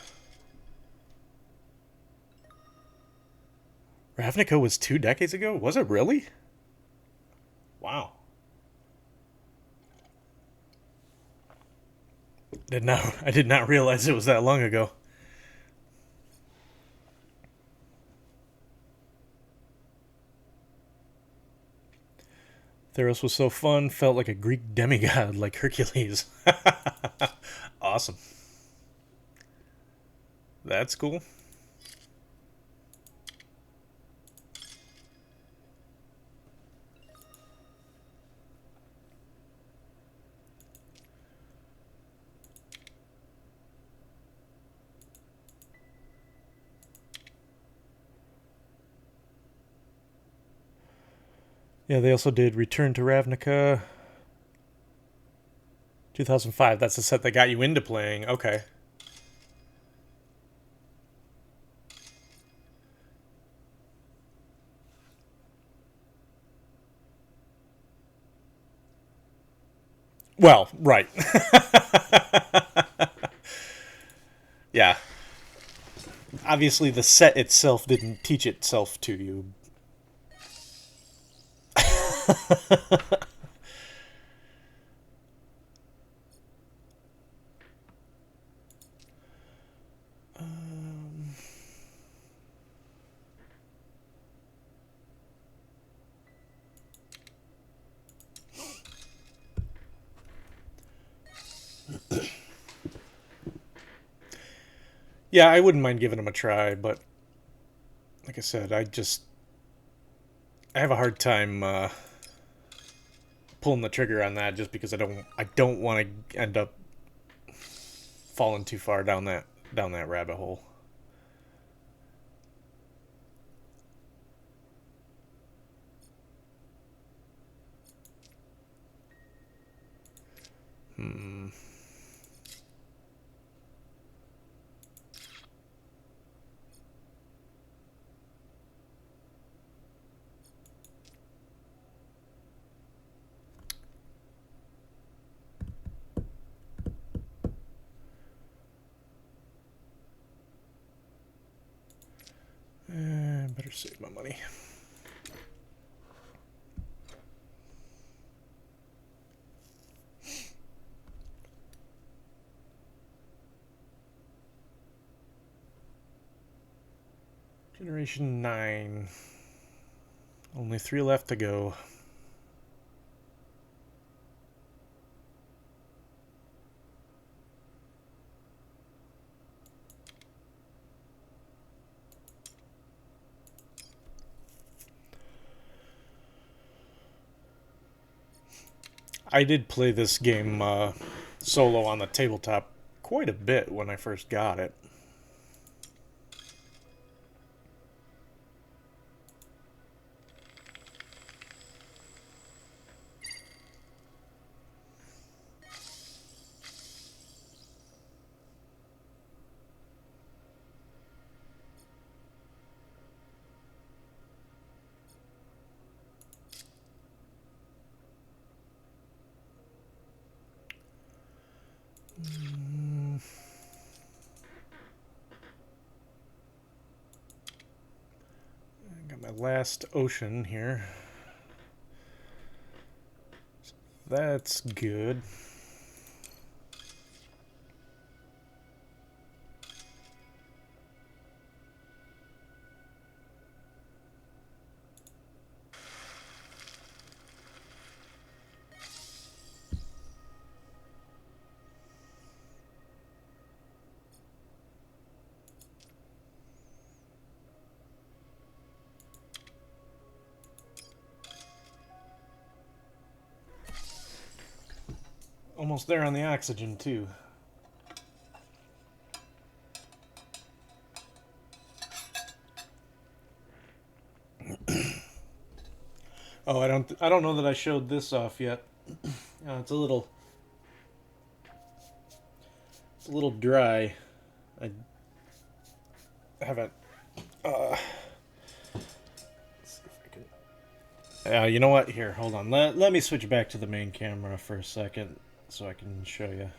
Ravnica was 2 decades ago? Was it really? Wow. I did not realize it was that long ago. Theros was so fun, felt like a Greek demigod like Hercules. Awesome. That's cool. Yeah, they also did Return to Ravnica 2005. That's the set that got you into playing. Okay. Well, right. Yeah. Obviously, the set itself didn't teach itself to you. Yeah, I wouldn't mind giving them a try, but like I said, I have a hard time pulling the trigger on that just because I don't want to end up falling too far down that rabbit hole. Hmm. Better save my money. Generation 9. Only 3 left to go. I did play this game solo on the tabletop quite a bit when I first got it. Got my last ocean here. That's good. Almost there on the oxygen, too. Oh, I don't know that I showed this off yet. It's a little dry. I haven't. Let's see if I can. You know what? Here, hold on. Let me switch back to the main camera for a second so I can show you.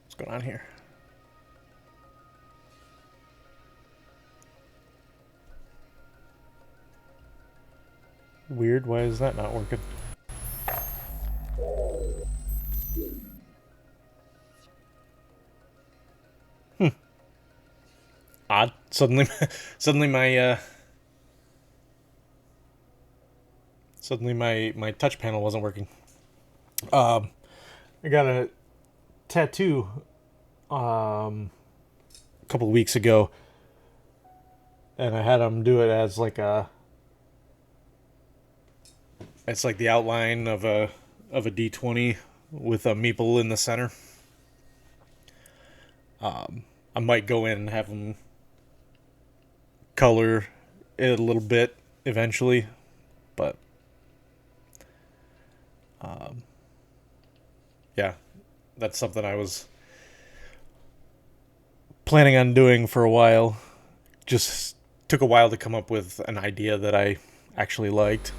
What's going on here? Weird. Why is that not working? Odd. Suddenly, suddenly my touch panel wasn't working. I got a tattoo a couple of weeks ago, and I had them do it as like a. It's like the outline of a D20 with a meeple in the center. I might go in and have them color it a little bit eventually, but yeah, that's something I was planning on doing for a while. Just took a while to come up with an idea that I actually liked.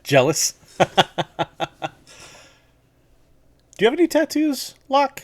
Jealous? Do you have any tattoos, Locke?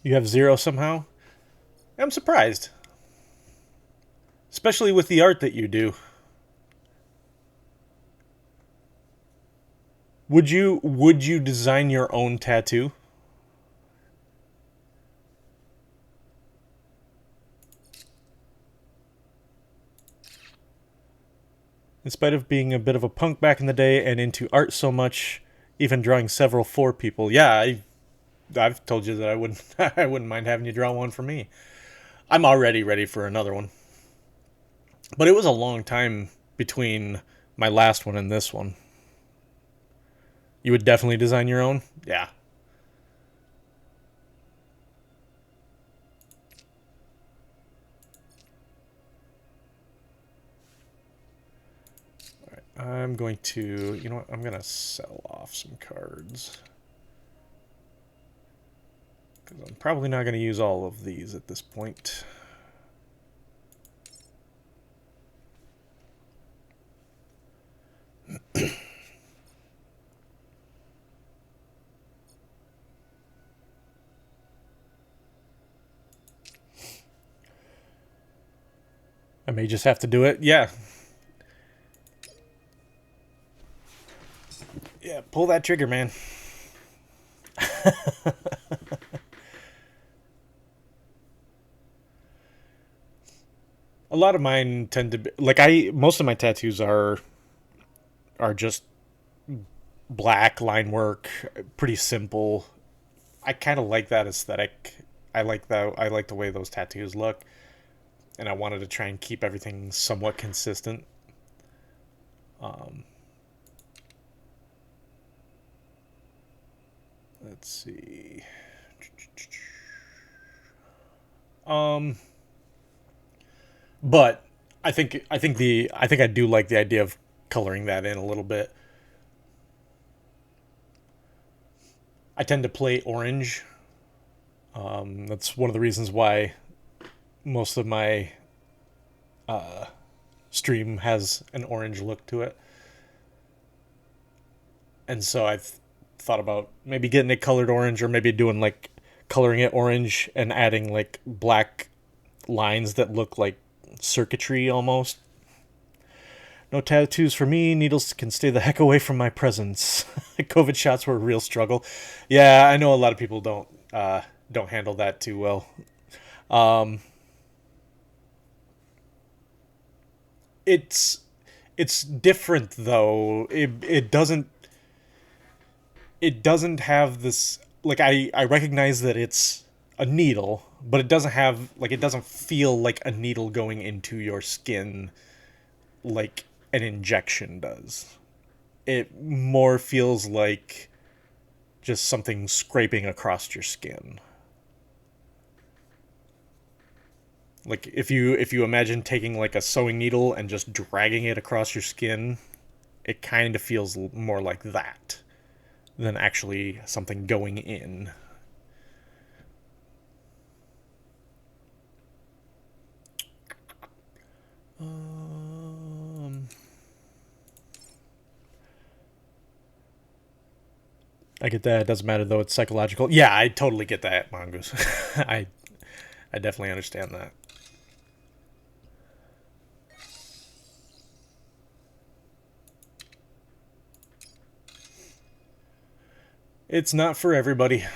You have zero somehow? I'm surprised. Especially with the art that you do. Would you design your own tattoo? In spite of being a bit of a punk back in the day and into art so much, even drawing several for people. Yeah, I've told you that I wouldn't I wouldn't mind having you draw one for me. I'm already ready for another one. But it was a long time between my last one and this one. You would definitely design your own? Yeah. I'm going to, you know what, I'm going to sell off some cards. Because I'm probably not going to use all of these at this point. I may just have to do it. Yeah. Yeah, pull that trigger, man. A lot of mine tend to be like I most of my tattoos are just black line work, pretty simple. I kind of like that aesthetic. I like the way those tattoos look, and I wanted to try and keep everything somewhat consistent. Um, let's see. Um, but I think I do like the idea of coloring that in a little bit. I tend to play orange. That's one of the reasons why most of my stream has an orange look to it. And so I've thought about maybe getting it colored orange, or maybe doing like coloring it orange and adding like black lines that look like circuitry almost. No tattoos for me. Needles can stay the heck away from my presence. COVID shots were a real struggle. Yeah, I know a lot of people don't handle that too well. Um, it's it's different though. It doesn't have this, like I recognize that it's a needle, but it doesn't have, like, it doesn't feel like a needle going into your skin like an injection does. It more feels like just something scraping across your skin. Like if you imagine taking like a sewing needle and just dragging it across your skin, it kind of feels more like that than actually something going in. Um, I get that. It doesn't matter though. It's psychological. Yeah, I totally get that, Mongoose. I definitely understand that. It's not for everybody. I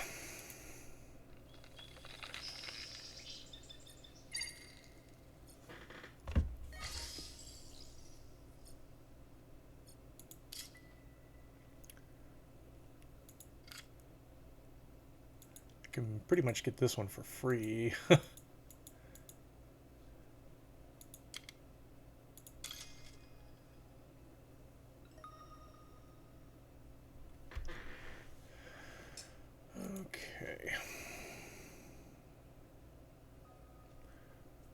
can pretty much get this one for free. Okay.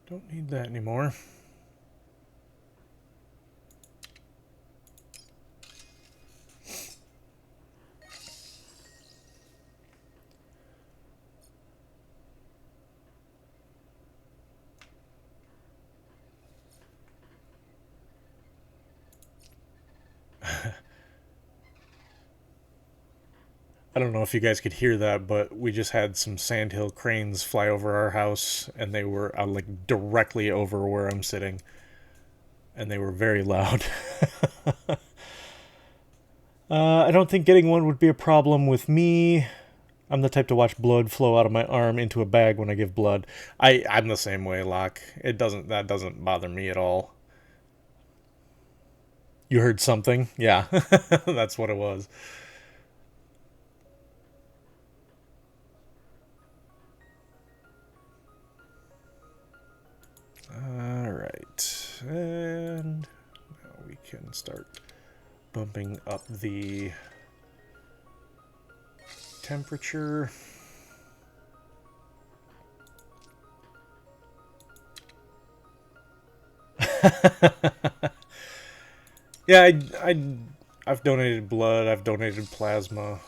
Don't need that anymore. I don't know if you guys could hear that, but we just had some sandhill cranes fly over our house, and they were like directly over where I'm sitting, and they were very loud. I don't think getting one would be a problem with me. I'm the type to watch blood flow out of my arm into a bag when I give blood. I'm the same way, Locke. That doesn't bother me at all. You heard something? Yeah, that's what it was. All right, and now we can start bumping up the temperature. Yeah, I've donated blood. I've donated plasma.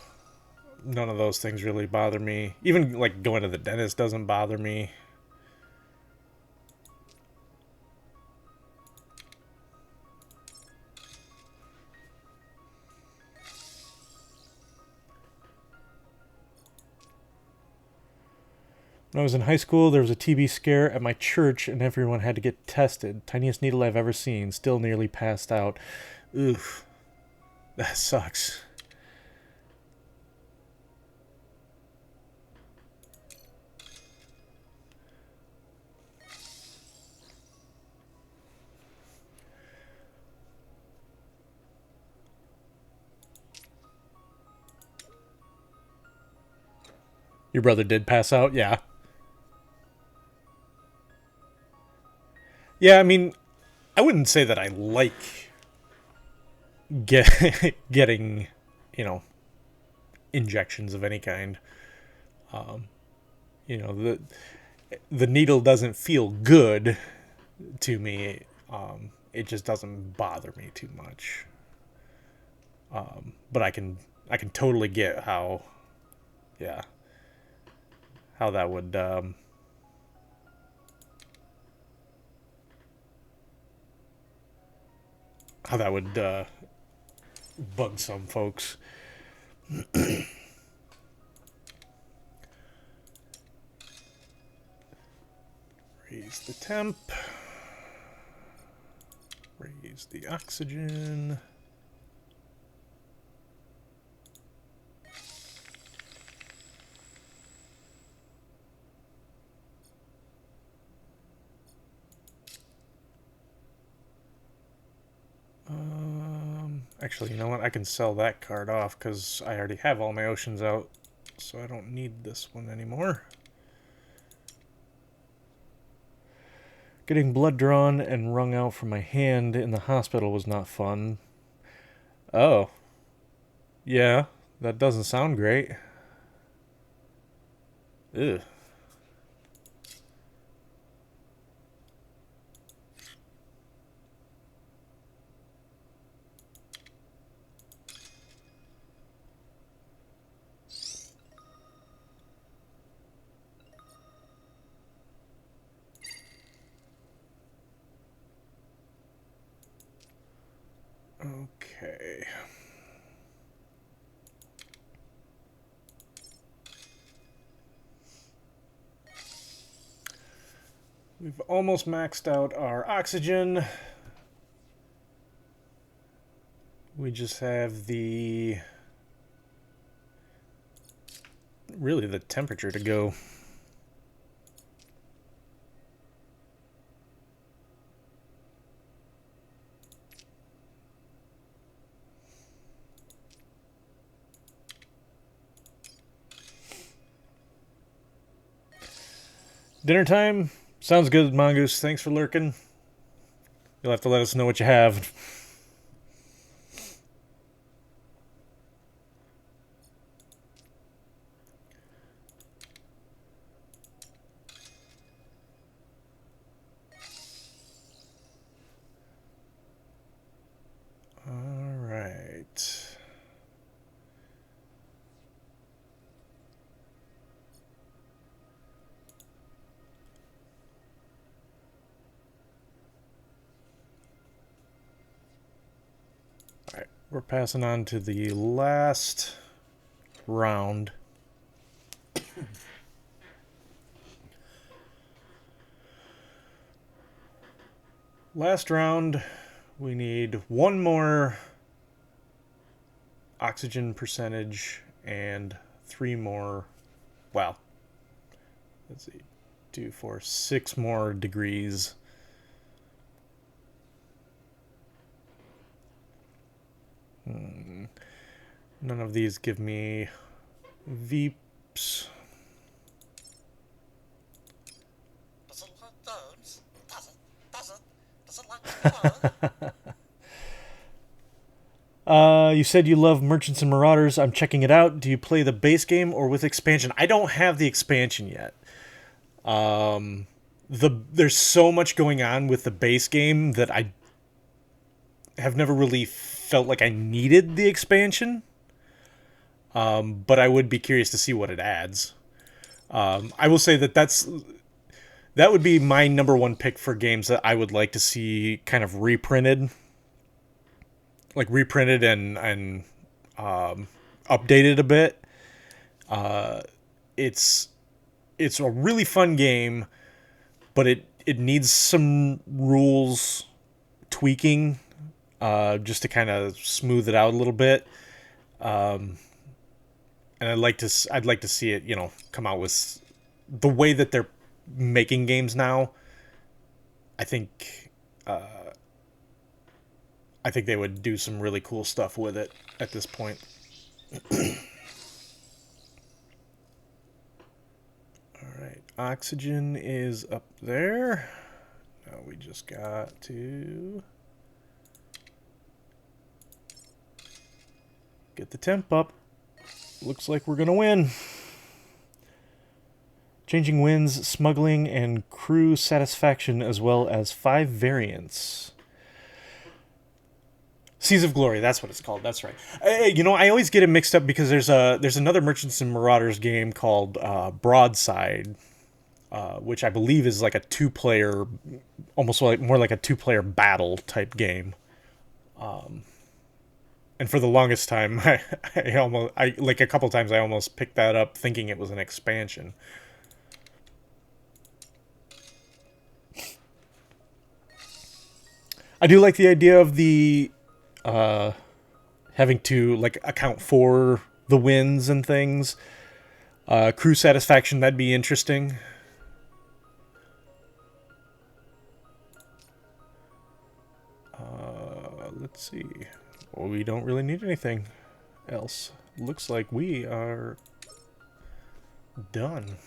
None of those things really bother me. Even like going to the dentist doesn't bother me. When I was in high school, there was a TB scare at my church, and everyone had to get tested. Tiniest needle I've ever seen. Still nearly passed out. Oof. That sucks. Your brother did pass out? Yeah. Yeah, I mean, I wouldn't say that I like getting, you know, injections of any kind. You know, the needle doesn't feel good to me. It just doesn't bother me too much. But I can totally get yeah, how that would how that would bug some folks. Raise the temp. Raise the oxygen. Actually, you know what? I can sell that card off because I already have all my oceans out, so I don't need this one anymore. Getting blood drawn and wrung out from my hand in the hospital was not fun. Oh. Yeah, that doesn't sound great. Ugh. Okay. We've almost maxed out our oxygen. We just have really the temperature to go. Dinner time? Sounds good, Mongoose. Thanks for lurking. You'll have to let us know what you have. Alright. Alright, we're passing on to the last round. Last round, we need one more oxygen percentage and 3 more, well, let's see, 2, 4, 6 more degrees. None of these give me Veeps. Does it like those? Does it like You said you love Merchants and Marauders. I'm checking it out. Do you play the base game or with expansion? I don't have the expansion yet. There's so much going on with the base game that I have never really felt like I needed the expansion. But I would be curious to see what it adds. I will say that would be my number one pick for games that I would like to see kind of reprinted, like reprinted and updated a bit. It's it's a really fun game, but it needs some rules tweaking, just to kind of smooth it out a little bit. And I'd like to see it, come out with the way that they're making games now. I think I think they would do some really cool stuff with it at this point. All right, oxygen is up there. Now we just got to get the temp up. Looks like we're gonna win. Changing winds, smuggling, and crew satisfaction, as well as 5 variants. Seas of Glory, that's what it's called. That's right. I always get it mixed up because there's another Merchants and Marauders game called Broadside, which I believe is like a 2-player, almost like more like a 2-player battle type game. And for the longest time, I like a couple times I almost picked that up thinking it was an expansion. I do like the idea of the having to like account for the wins and things. Crew satisfaction, that'd be interesting. Let's see. Well, we don't really need anything else. Looks like we are done.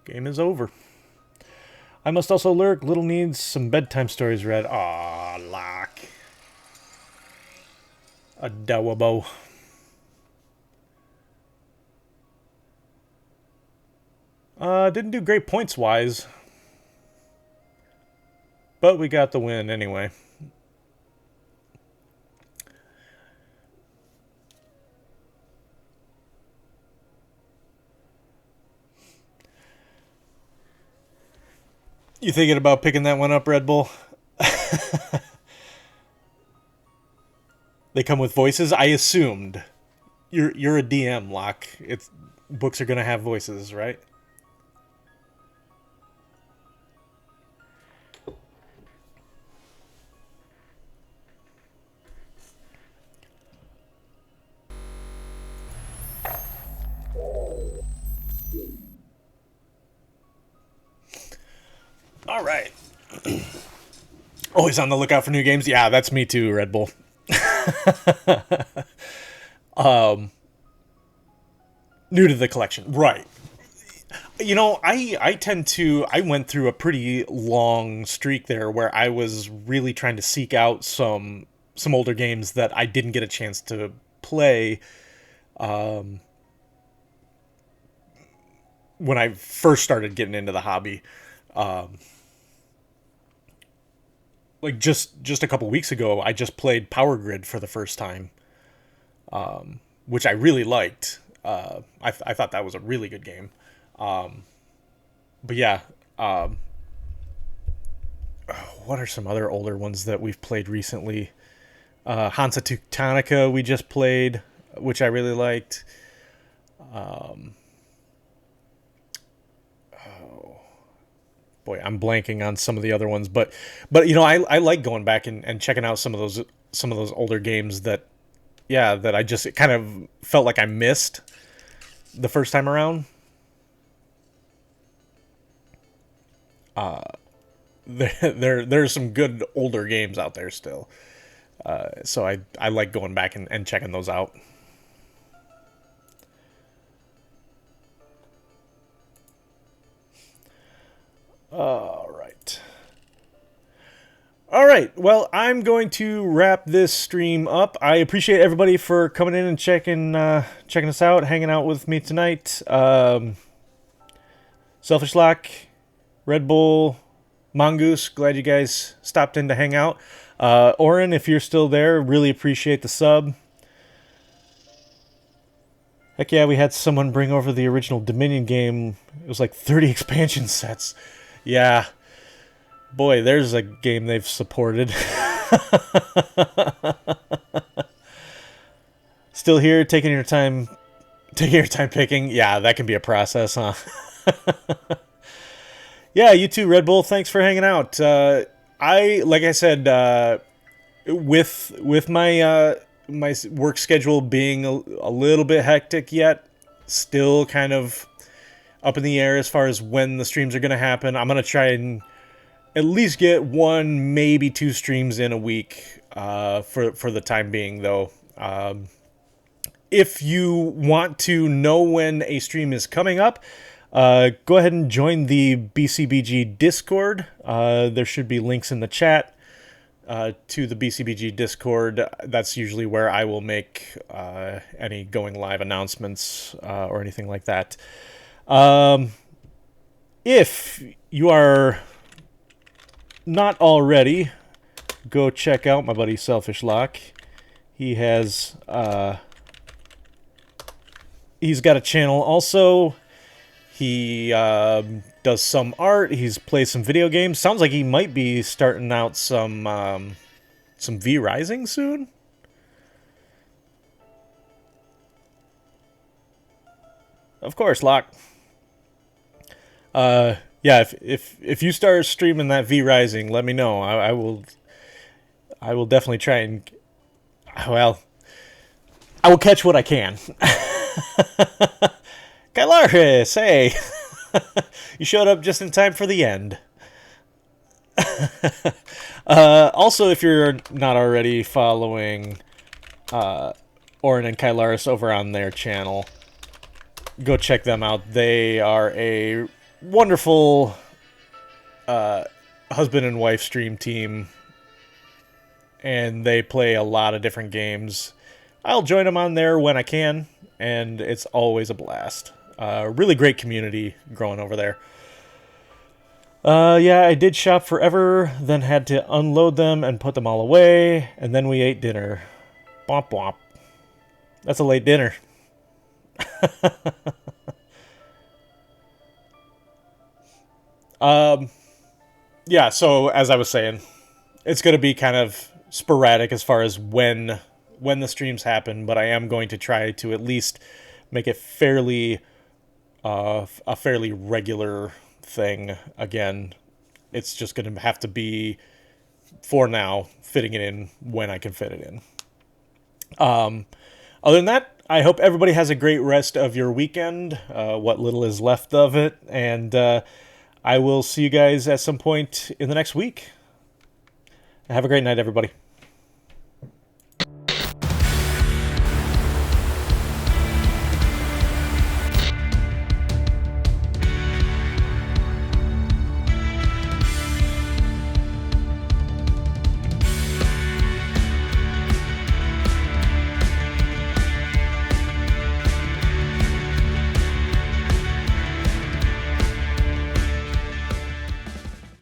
Game is over. I must also lurk. Little needs some bedtime stories read. Aw, lock. Adorable. Didn't do great points wise, but we got the win anyway. You thinking about picking that one up, Red Bull? They come with voices. I assumed you're a DM, Locke. It's books are gonna have voices, right? All right. Always on the lookout for new games. Yeah, that's me too, Red Bull. New to the collection, right? I went through a pretty long streak there where I was really trying to seek out some older games that I didn't get a chance to play when I first started getting into the hobby. Like just a couple weeks ago, I just played Power Grid for the first time, which I really liked. I thought that was a really good game. But yeah, what are some other older ones that we've played recently? Hansa Teutonica we just played, which I really liked. Boy, I'm blanking on some of the other ones, but I like going back and checking out some of those older games that that I just kind of felt like I missed the first time around. There's some good older games out there still. So I like going back and checking those out. All right. All right. Well, I'm going to wrap this stream up. I appreciate everybody for coming in and checking us out, hanging out with me tonight. Selfish Lock, Red Bull, Mongoose, glad you guys stopped in to hang out. Oren, if you're still there, really appreciate the sub. Heck yeah, we had someone bring over the original Dominion game. It was like 30 expansion sets. Yeah. Boy, there's a game they've supported. Still here, taking your time picking. Yeah, that can be a process, huh? Yeah, you too, Red Bull. Thanks for hanging out. Like I said, with my my work schedule being a little bit hectic yet, still kind of up in the air as far as when the streams are going to happen. I'm going to try and at least get one, maybe two streams in a week for the time being, though. If you want to know when a stream is coming up, go ahead and join the BCBG Discord. There should be links in the chat to the BCBG Discord. That's usually where I will make any going live announcements or anything like that. If you are not already, go check out my buddy Selfish Lock. He has he's got a channel also. He does some art. He's played some video games. Sounds like he might be starting out some V Rising soon. Of course, Lock. Yeah, if you start streaming that V Rising, let me know. I will definitely try and, well, I will catch what I can. Kylaris, hey, you showed up just in time for the end. Also, if you're not already following Orin and Kylaris over on their channel, go check them out. They are a wonderful husband and wife stream team, and they play a lot of different games. I'll join them on there when I can, and it's always a blast. Really great community growing over there. Yeah, I did shop forever, then had to unload them and put them all away, and then we ate dinner. Womp womp. That's a late dinner. Yeah, so as I was saying, it's going to be kind of sporadic as far as when the streams happen, but I am going to try to at least make it a fairly regular thing again. It's just going to have to be, for now, fitting it in when I can fit it in. Other than that, I hope everybody has a great rest of your weekend, what little is left of it, and I will see you guys at some point in the next week. Have a great night, everybody.